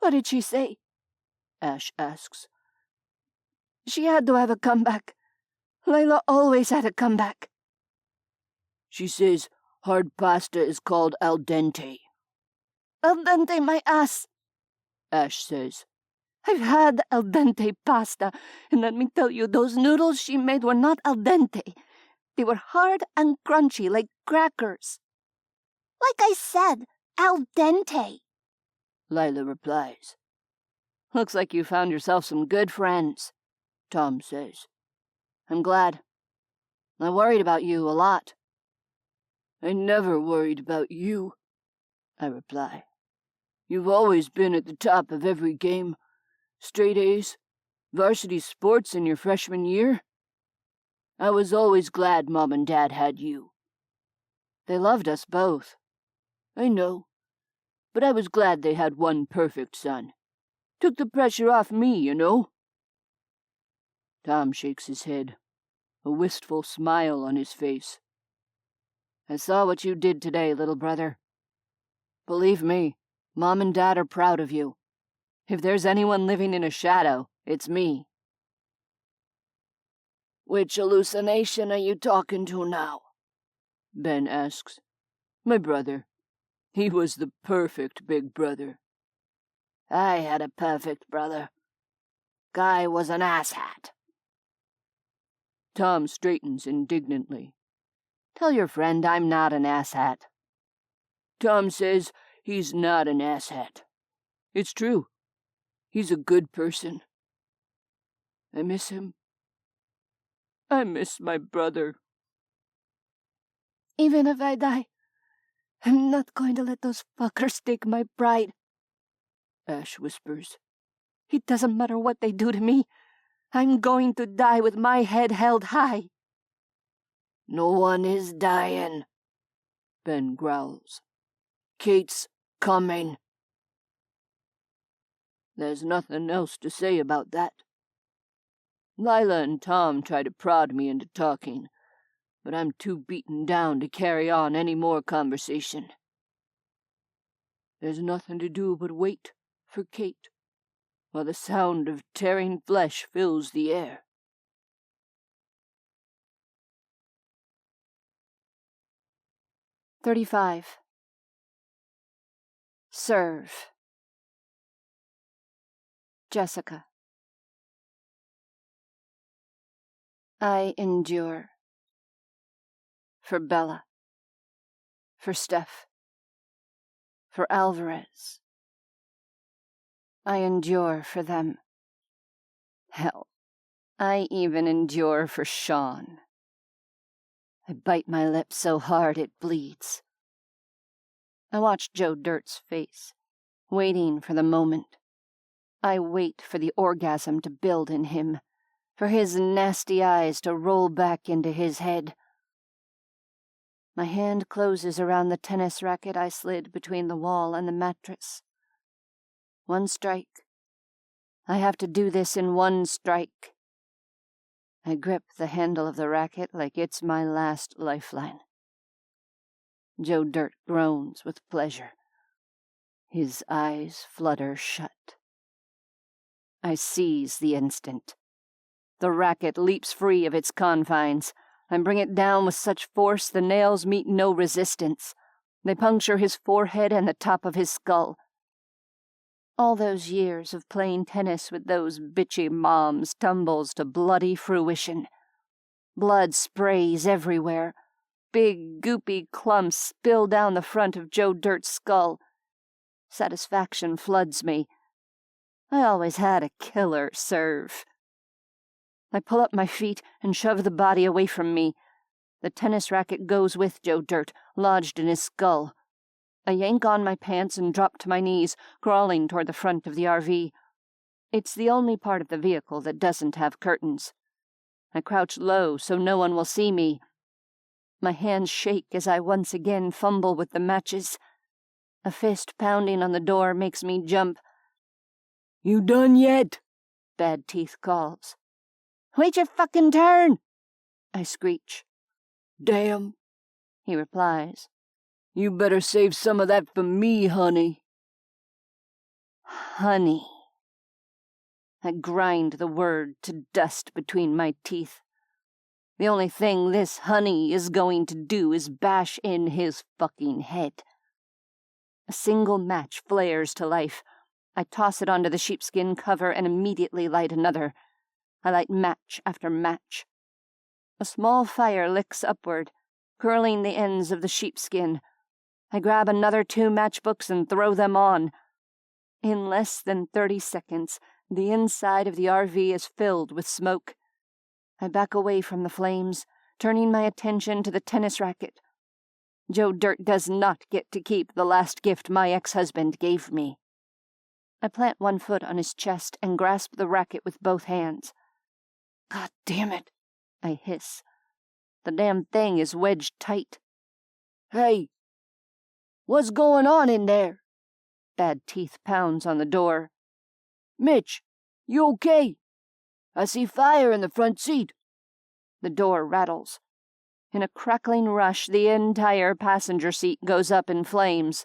What did she say? Ash asks. She had to have a comeback. Lila always had a comeback. She says hard pasta is called al dente. Al dente my ass, Ash says. I've had al dente pasta, and let me tell you, those noodles she made were not al dente. They were hard and crunchy like crackers. Like I said, al dente, Lila replies. Looks like you found yourself some good friends, Tom says. I'm glad. I worried about you a lot. I never worried about you, I reply. You've always been at the top of every game. Straight A's, varsity sports in your freshman year. I was always glad Mom and Dad had you. They loved us both. I know, but I was glad they had one perfect son. Took the pressure off me, you know. Tom shakes his head, a wistful smile on his face. I saw what you did today, little brother. Believe me, Mom and Dad are proud of you. If there's anyone living in a shadow, it's me. Which hallucination are you talking to now? Ben asks. My brother. He was the perfect big brother. I had a perfect brother. Guy was an asshat. Tom straightens indignantly. Tell your friend I'm not an asshat. Tom says he's not an asshat. It's true. He's a good person. I miss him. I miss my brother. Even if I die, I'm not going to let those fuckers take my pride. Ash whispers. It doesn't matter what they do to me. I'm going to die with my head held high. No one is dying, Ben growls. Kate's coming. There's nothing else to say about that. Lila and Tom try to prod me into talking, but I'm too beaten down to carry on any more conversation. There's nothing to do but wait for Kate, while the sound of tearing flesh fills the air. "35. Serve. Jessica. I endure. For Bella. For Steph. For Alvarez. I endure for them. Hell, I even endure for Sean. I bite my lip so hard it bleeds. I watch Joe Dirt's face, waiting for the moment. I wait for the orgasm to build in him, for his nasty eyes to roll back into his head. My hand closes around the tennis racket I slid between the wall and the mattress. One strike. I have to do this in one strike. I grip the handle of the racket like it's my last lifeline. Joe Dirt groans with pleasure. His eyes flutter shut. I seize the instant. The racket leaps free of its confines. I bring it down with such force the nails meet no resistance. They puncture his forehead and the top of his skull. All those years of playing tennis with those bitchy moms tumbles to bloody fruition. Blood sprays everywhere. Big, goopy clumps spill down the front of Joe Dirt's skull. Satisfaction floods me. I always had a killer serve. I pull up my feet and shove the body away from me. The tennis racket goes with Joe Dirt, lodged in his skull. I yank on my pants and drop to my knees, crawling toward the front of the RV. It's the only part of the vehicle that doesn't have curtains. I crouch low so no one will see me. My hands shake as I once again fumble with the matches. A fist pounding on the door makes me jump. "You done yet?" Bad Teeth calls. "Wait your fucking turn," I screech. "Damn," he replies. "You better save some of that for me, honey." Honey. I grind the word to dust between my teeth. The only thing this honey is going to do is bash in his fucking head. A single match flares to life. I toss it onto the sheepskin cover and immediately light another. I light match after match. A small fire licks upward, curling the ends of the sheepskin. I grab another 2 matchbooks and throw them on. In less than 30 seconds, the inside of the RV is filled with smoke. I back away from the flames, turning my attention to the tennis racket. Joe Dirt does not get to keep the last gift my ex-husband gave me. I plant one foot on his chest and grasp the racket with both hands. "God damn it," I hiss. The damn thing is wedged tight. "Hey, what's going on in there?" Bad Teeth pounds on the door. "Mitch, you okay? I see fire in the front seat." The door rattles. In a crackling rush, the entire passenger seat goes up in flames.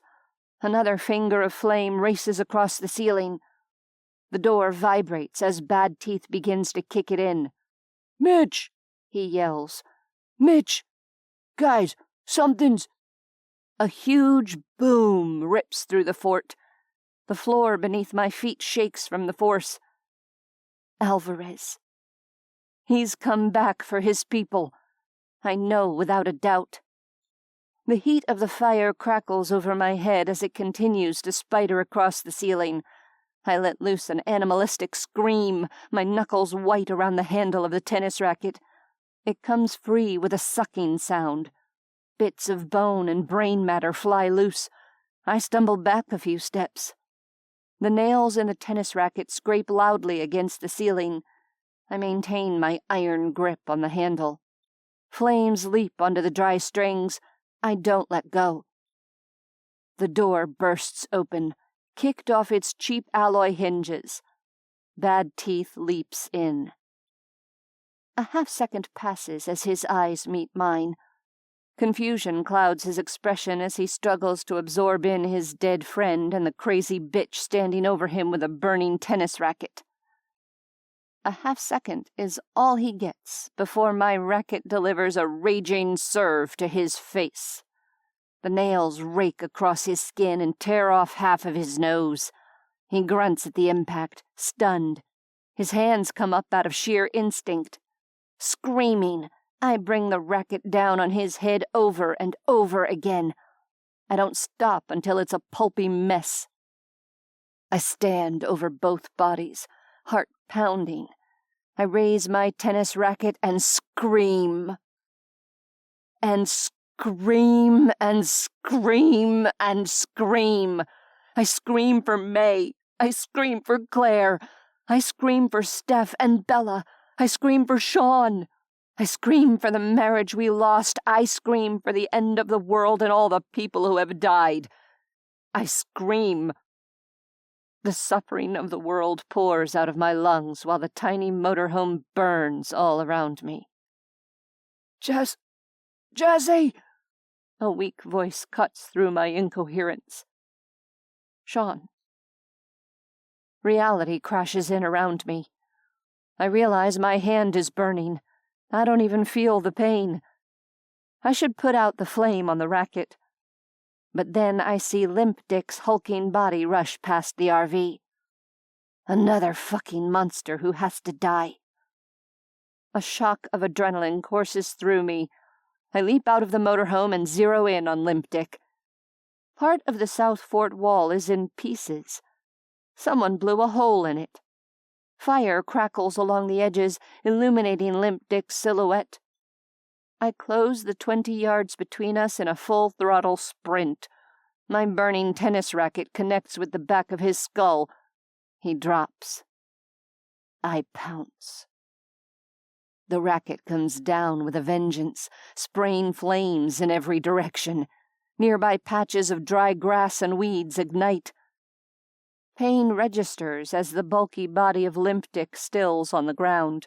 Another finger of flame races across the ceiling. The door vibrates as Bad Teeth begins to kick it in. "Mitch!" he yells. "Mitch! Guys, something's—" A huge boom rips through the fort. The floor beneath my feet shakes from the force. Alvarez. He's come back for his people. I know without a doubt. The heat of the fire crackles over my head as it continues to spider across the ceiling. I let loose an animalistic scream, my knuckles white around the handle of the tennis racket. It comes free with a sucking sound. Bits of bone and brain matter fly loose. I stumble back a few steps. The nails in the tennis racket scrape loudly against the ceiling. I maintain my iron grip on the handle. Flames leap onto the dry strings. I don't let go. The door bursts open, kicked off its cheap alloy hinges. Bad Teeth leaps in. A half-second passes as his eyes meet mine. Confusion clouds his expression as he struggles to absorb in his dead friend and the crazy bitch standing over him with a burning tennis racket. A half-second is all he gets before my racket delivers a raging serve to his face. The nails rake across his skin and tear off half of his nose. He grunts at the impact, stunned. His hands come up out of sheer instinct. Screaming, I bring the racket down on his head over and over again. I don't stop until it's a pulpy mess. I stand over both bodies, heart pounding. I raise my tennis racket and scream. And scream and scream and scream. I scream for May. I scream for Claire. I scream for Steph and Bella. I scream for Sean. I scream for the marriage we lost. I scream for the end of the world and all the people who have died. I scream. The suffering of the world pours out of my lungs while the tiny motorhome burns all around me. Jazzy! A weak voice cuts through my incoherence. Sean. Reality crashes in around me. I realize my hand is burning. I don't even feel the pain. I should put out the flame on the racket. But then I see Limp Dick's hulking body rush past the RV. Another fucking monster who has to die. A shock of adrenaline courses through me. I leap out of the motorhome and zero in on Limp Dick. Part of the south fort wall is in pieces. Someone blew a hole in it. Fire crackles along the edges, illuminating Limp Dick's silhouette. I close the 20 yards between us in a full-throttle sprint. My burning tennis racket connects with the back of his skull. He drops. I pounce. The racket comes down with a vengeance, spraying flames in every direction. Nearby patches of dry grass and weeds ignite. Pain registers as the bulky body of Limp Dick stills on the ground.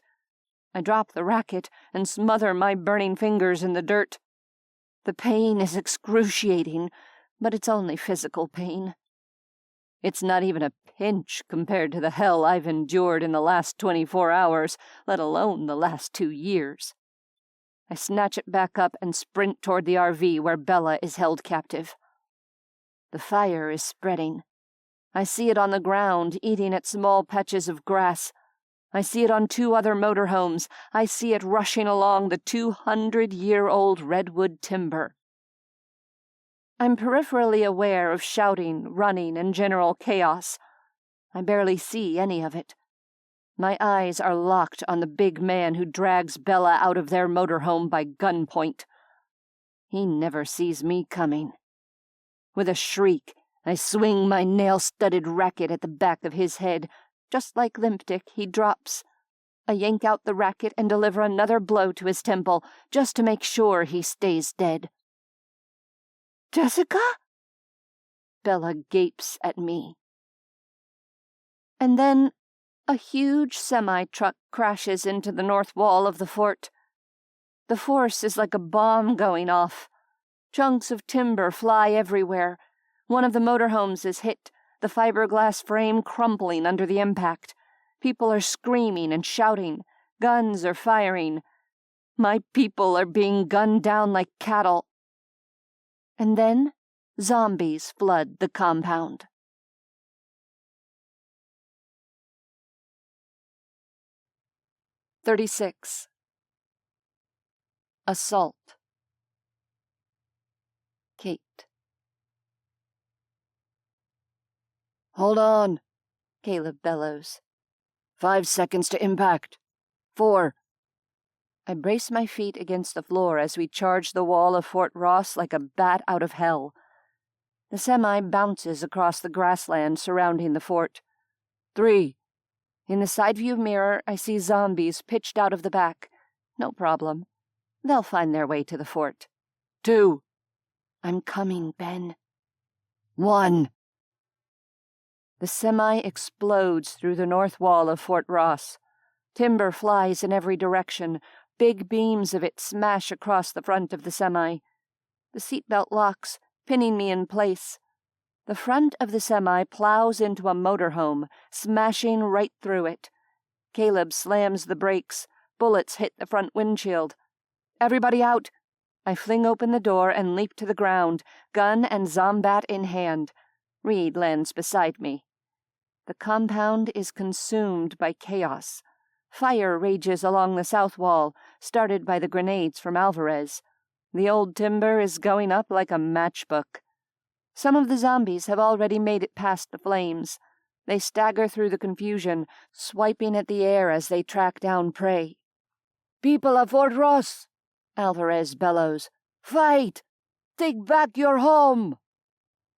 I drop the racket and smother my burning fingers in the dirt. The pain is excruciating, but it's only physical pain. It's not even a pinch compared to the hell I've endured in the last 24 hours, let alone the last 2 years. I snatch it back up and sprint toward the RV where Bella is held captive. The fire is spreading. I see it on the ground, eating at small patches of grass. I see it on 2 other motorhomes. I see it rushing along the 200-year-old redwood timber. I'm peripherally aware of shouting, running, and general chaos. I barely see any of it. My eyes are locked on the big man who drags Bella out of their motorhome by gunpoint. He never sees me coming. With a shriek, I swing my nail-studded racket at the back of his head. Just like Limp Dick, he drops. I yank out the racket and deliver another blow to his temple, just to make sure he stays dead. Jessica? Bella gapes at me. And then a huge semi-truck crashes into the north wall of the fort. The force is like a bomb going off. Chunks of timber fly everywhere. One of the motorhomes is hit, the fiberglass frame crumbling under the impact. People are screaming and shouting. Guns are firing. My people are being gunned down like cattle. And then zombies flood the compound. "36. Assault. Kate. Hold on, Caleb bellows. 5 seconds to impact. 4. I brace my feet against the floor as we charge the wall of Fort Ross like a bat out of hell. The semi bounces across the grassland surrounding the fort. 3. In the side view mirror, I see zombies pitched out of the back. No problem. They'll find their way to the fort. 2. I'm coming, Ben. 1. The semi explodes through the north wall of Fort Ross. Timber flies in every direction. Big beams of it smash across the front of the semi. The seatbelt locks, pinning me in place. The front of the semi plows into a motorhome, smashing right through it. Caleb slams the brakes. Bullets hit the front windshield. Everybody out! I fling open the door and leap to the ground, gun and zombat in hand. Reed lands beside me. The compound is consumed by chaos. Fire rages along the south wall, started by the grenades from Alvarez. The old timber is going up like a matchbook. Some of the zombies have already made it past the flames. They stagger through the confusion, swiping at the air as they track down prey. People of Fort Ross, Alvarez bellows. Fight! Take back your home!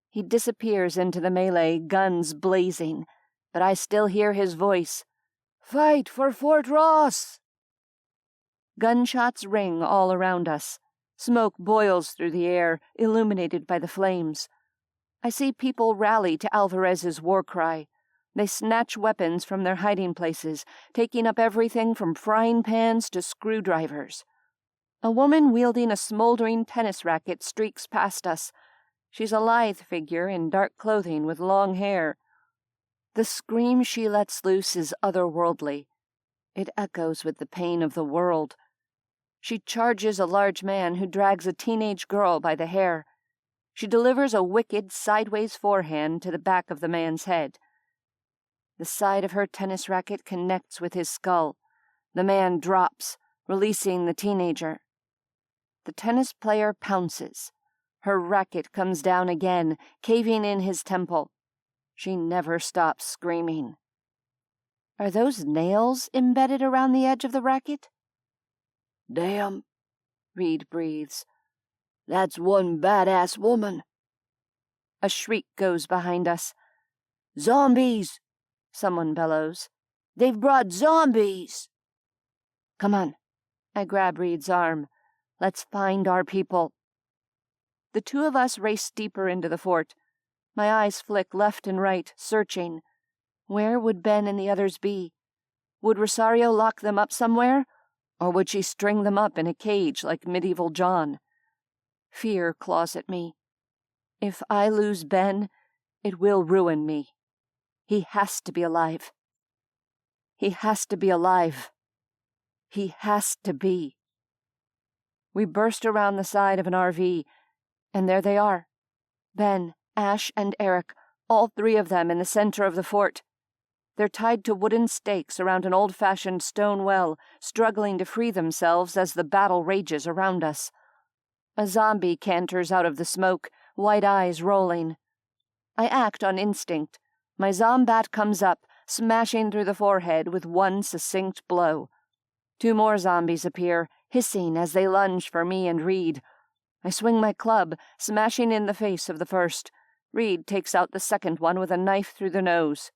He disappears into the melee, guns blazing, but I still hear his voice. Fight for Fort Ross! Gunshots ring all around us. Smoke boils through the air, illuminated by the flames. I see people rally to Alvarez's war cry. They snatch weapons from their hiding places, taking up everything from frying pans to screwdrivers. A woman wielding a smoldering tennis racket streaks past us. She's a lithe figure in dark clothing with long hair. The scream she lets loose is otherworldly. It echoes with the pain of the world. She charges a large man who drags a teenage girl by the hair. She delivers a wicked sideways forehand to the back of the man's head. The side of her tennis racket connects with his skull. The man drops, releasing the teenager. The tennis player pounces. Her racket comes down again, caving in his temple. She never stops screaming. Are those nails embedded around the edge of the racket? Damn, Reed breathes. That's one badass woman. A shriek goes behind us. Zombies! Someone bellows. They've brought zombies! Come on. I grab Reed's arm. Let's find our people. The two of us race deeper into the fort. My eyes flick left and right, searching. Where would Ben and the others be? Would Rosario lock them up somewhere? Or would she string them up in a cage like medieval John? Fear claws at me. If I lose Ben, it will ruin me. He has to be alive. He has to be alive. He has to be. We burst around the side of an RV, and there they are. Ben, Ash, and Eric, all three of them in the center of the fort. They're tied to wooden stakes around an old-fashioned stone well, struggling to free themselves as the battle rages around us. A zombie canters out of the smoke, white eyes rolling. I act on instinct. My zombat comes up, smashing through the forehead with one succinct blow. Two more zombies appear, hissing as they lunge for me and Reed. I swing my club, smashing in the face of the first. Reed takes out the second one with a knife through the nose.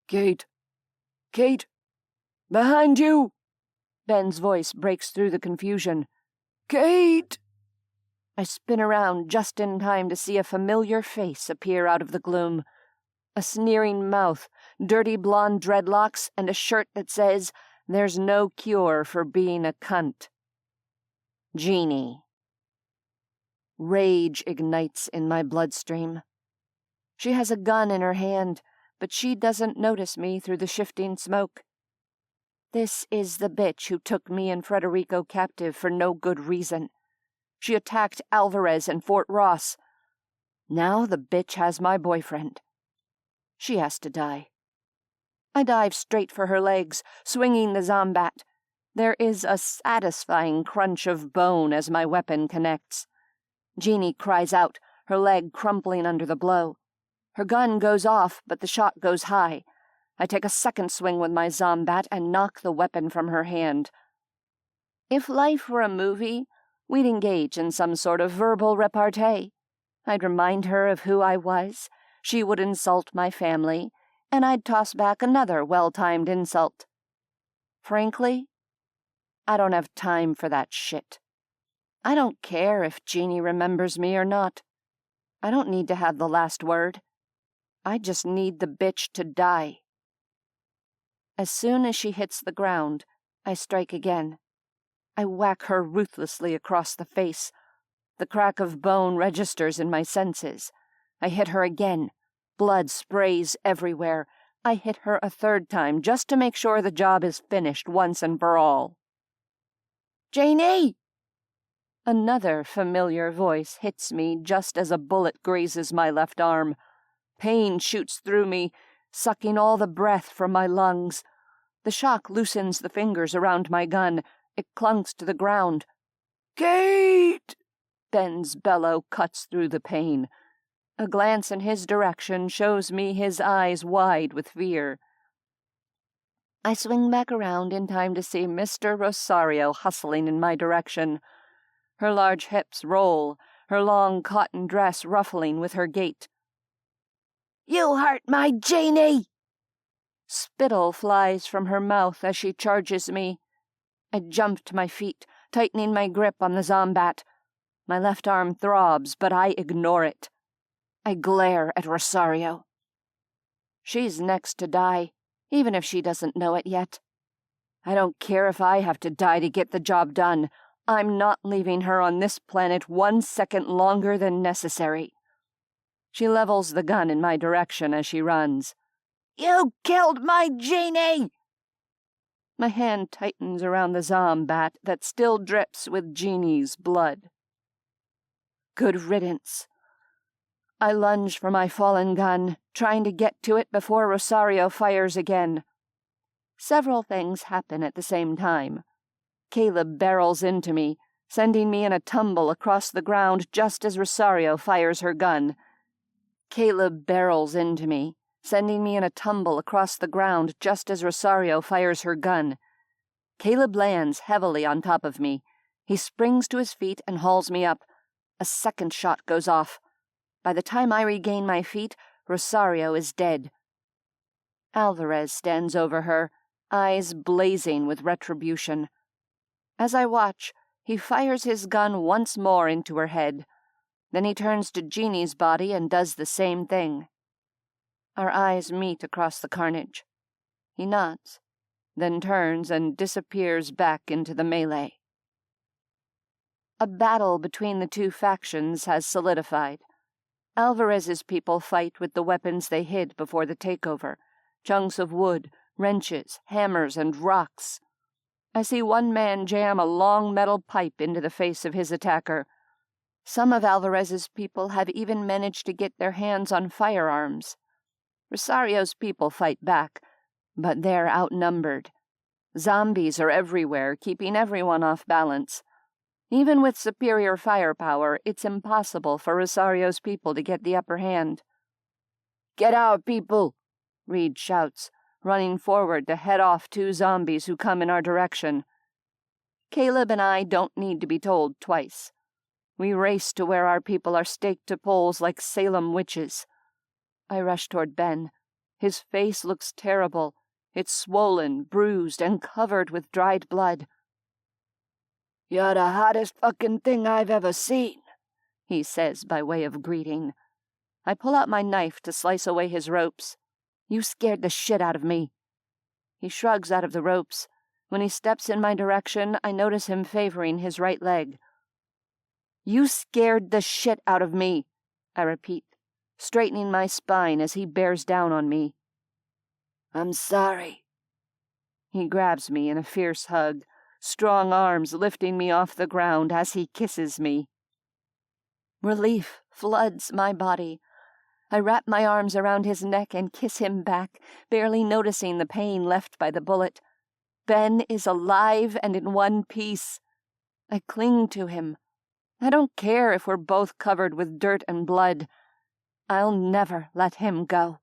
Kate! Behind you! Ben's voice breaks through the confusion. Kate! I spin around just in time to see a familiar face appear out of the gloom. A sneering mouth, dirty blonde dreadlocks, and a shirt that says, "There's no cure for being a cunt." Jeannie. Rage ignites in my bloodstream. She has a gun in her hand, but she doesn't notice me through the shifting smoke. This is the bitch who took me and Federico captive for no good reason. She attacked Alvarez in Fort Ross. Now the bitch has my boyfriend. She has to die. I dive straight for her legs, swinging the zombat. There is a satisfying crunch of bone as my weapon connects. Jeannie cries out, her leg crumpling under the blow. Her gun goes off, but the shot goes high. I take a second swing with my zombat and knock the weapon from her hand. If life were a movie, we'd engage in some sort of verbal repartee. I'd remind her of who I was, she would insult my family, and I'd toss back another well-timed insult. Frankly, I don't have time for that shit. I don't care if Jeannie remembers me or not. I don't need to have the last word. I just need the bitch to die. As soon as she hits the ground, I strike again. I whack her ruthlessly across the face. The crack of bone registers in my senses. I hit her again. Blood sprays everywhere. I hit her a third time just to make sure the job is finished once and for all. "Janie!" Another familiar voice hits me just as a bullet grazes my left arm. Pain shoots through me, sucking all the breath from my lungs. The shock loosens the fingers around my gun. It clunks to the ground. Kate! Ben's bellow cuts through the pain. A glance in his direction shows me his eyes wide with fear. I swing back around in time to see Mr. Rosario hustling in my direction. Her large hips roll, her long cotton dress ruffling with her gait. "You hurt my Jeannie!" Spittle flies from her mouth as she charges me. I jump to my feet, tightening my grip on the zombat. My left arm throbs, but I ignore it. I glare at Rosario. She's next to die, even if she doesn't know it yet. I don't care if I have to die to get the job done. I'm not leaving her on this planet 1 second longer than necessary. She levels the gun in my direction as she runs. "You killed my Jeannie!" My hand tightens around the zombat that still drips with Jeannie's blood. Good riddance. I lunge for my fallen gun, trying to get to it before Rosario fires again. Several things happen at the same time. Caleb barrels into me, sending me in a tumble across the ground just as Rosario fires her gun. Caleb barrels into me, sending me in a tumble across the ground just as Rosario fires her gun. Caleb lands heavily on top of me. He springs to his feet and hauls me up. A second shot goes off. By the time I regain my feet, Rosario is dead. Alvarez stands over her, eyes blazing with retribution. As I watch, he fires his gun once more into her head. Then he turns to Jeannie's body and does the same thing. Our eyes meet across the carnage. He nods, then turns and disappears back into the melee. A battle between the two factions has solidified. Alvarez's people fight with the weapons they hid before the takeover, chunks of wood, wrenches, hammers, and rocks. I see one man jam a long metal pipe into the face of his attacker. Some of Alvarez's people have even managed to get their hands on firearms. Rosario's people fight back, but they're outnumbered. Zombies are everywhere, keeping everyone off balance. Even with superior firepower, it's impossible for Rosario's people to get the upper hand. "Get out, people!" Reed shouts, running forward to head off two zombies who come in our direction. Caleb and I don't need to be told twice. We race to where our people are staked to poles like Salem witches. I rush toward Ben. His face looks terrible. It's swollen, bruised, and covered with dried blood. "You're the hottest fucking thing I've ever seen," he says by way of greeting. I pull out my knife to slice away his ropes. "You scared the shit out of me." He shrugs out of the ropes. When he steps in my direction, I notice him favoring his right leg. "You scared the shit out of me," I repeat, straightening my spine as he bears down on me. "I'm sorry." He grabs me in a fierce hug, strong arms lifting me off the ground as he kisses me. Relief floods my body. I wrap my arms around his neck and kiss him back, barely noticing the pain left by the bullet. Ben is alive and in one piece. I cling to him. I don't care if we're both covered with dirt and blood. I'll never let him go.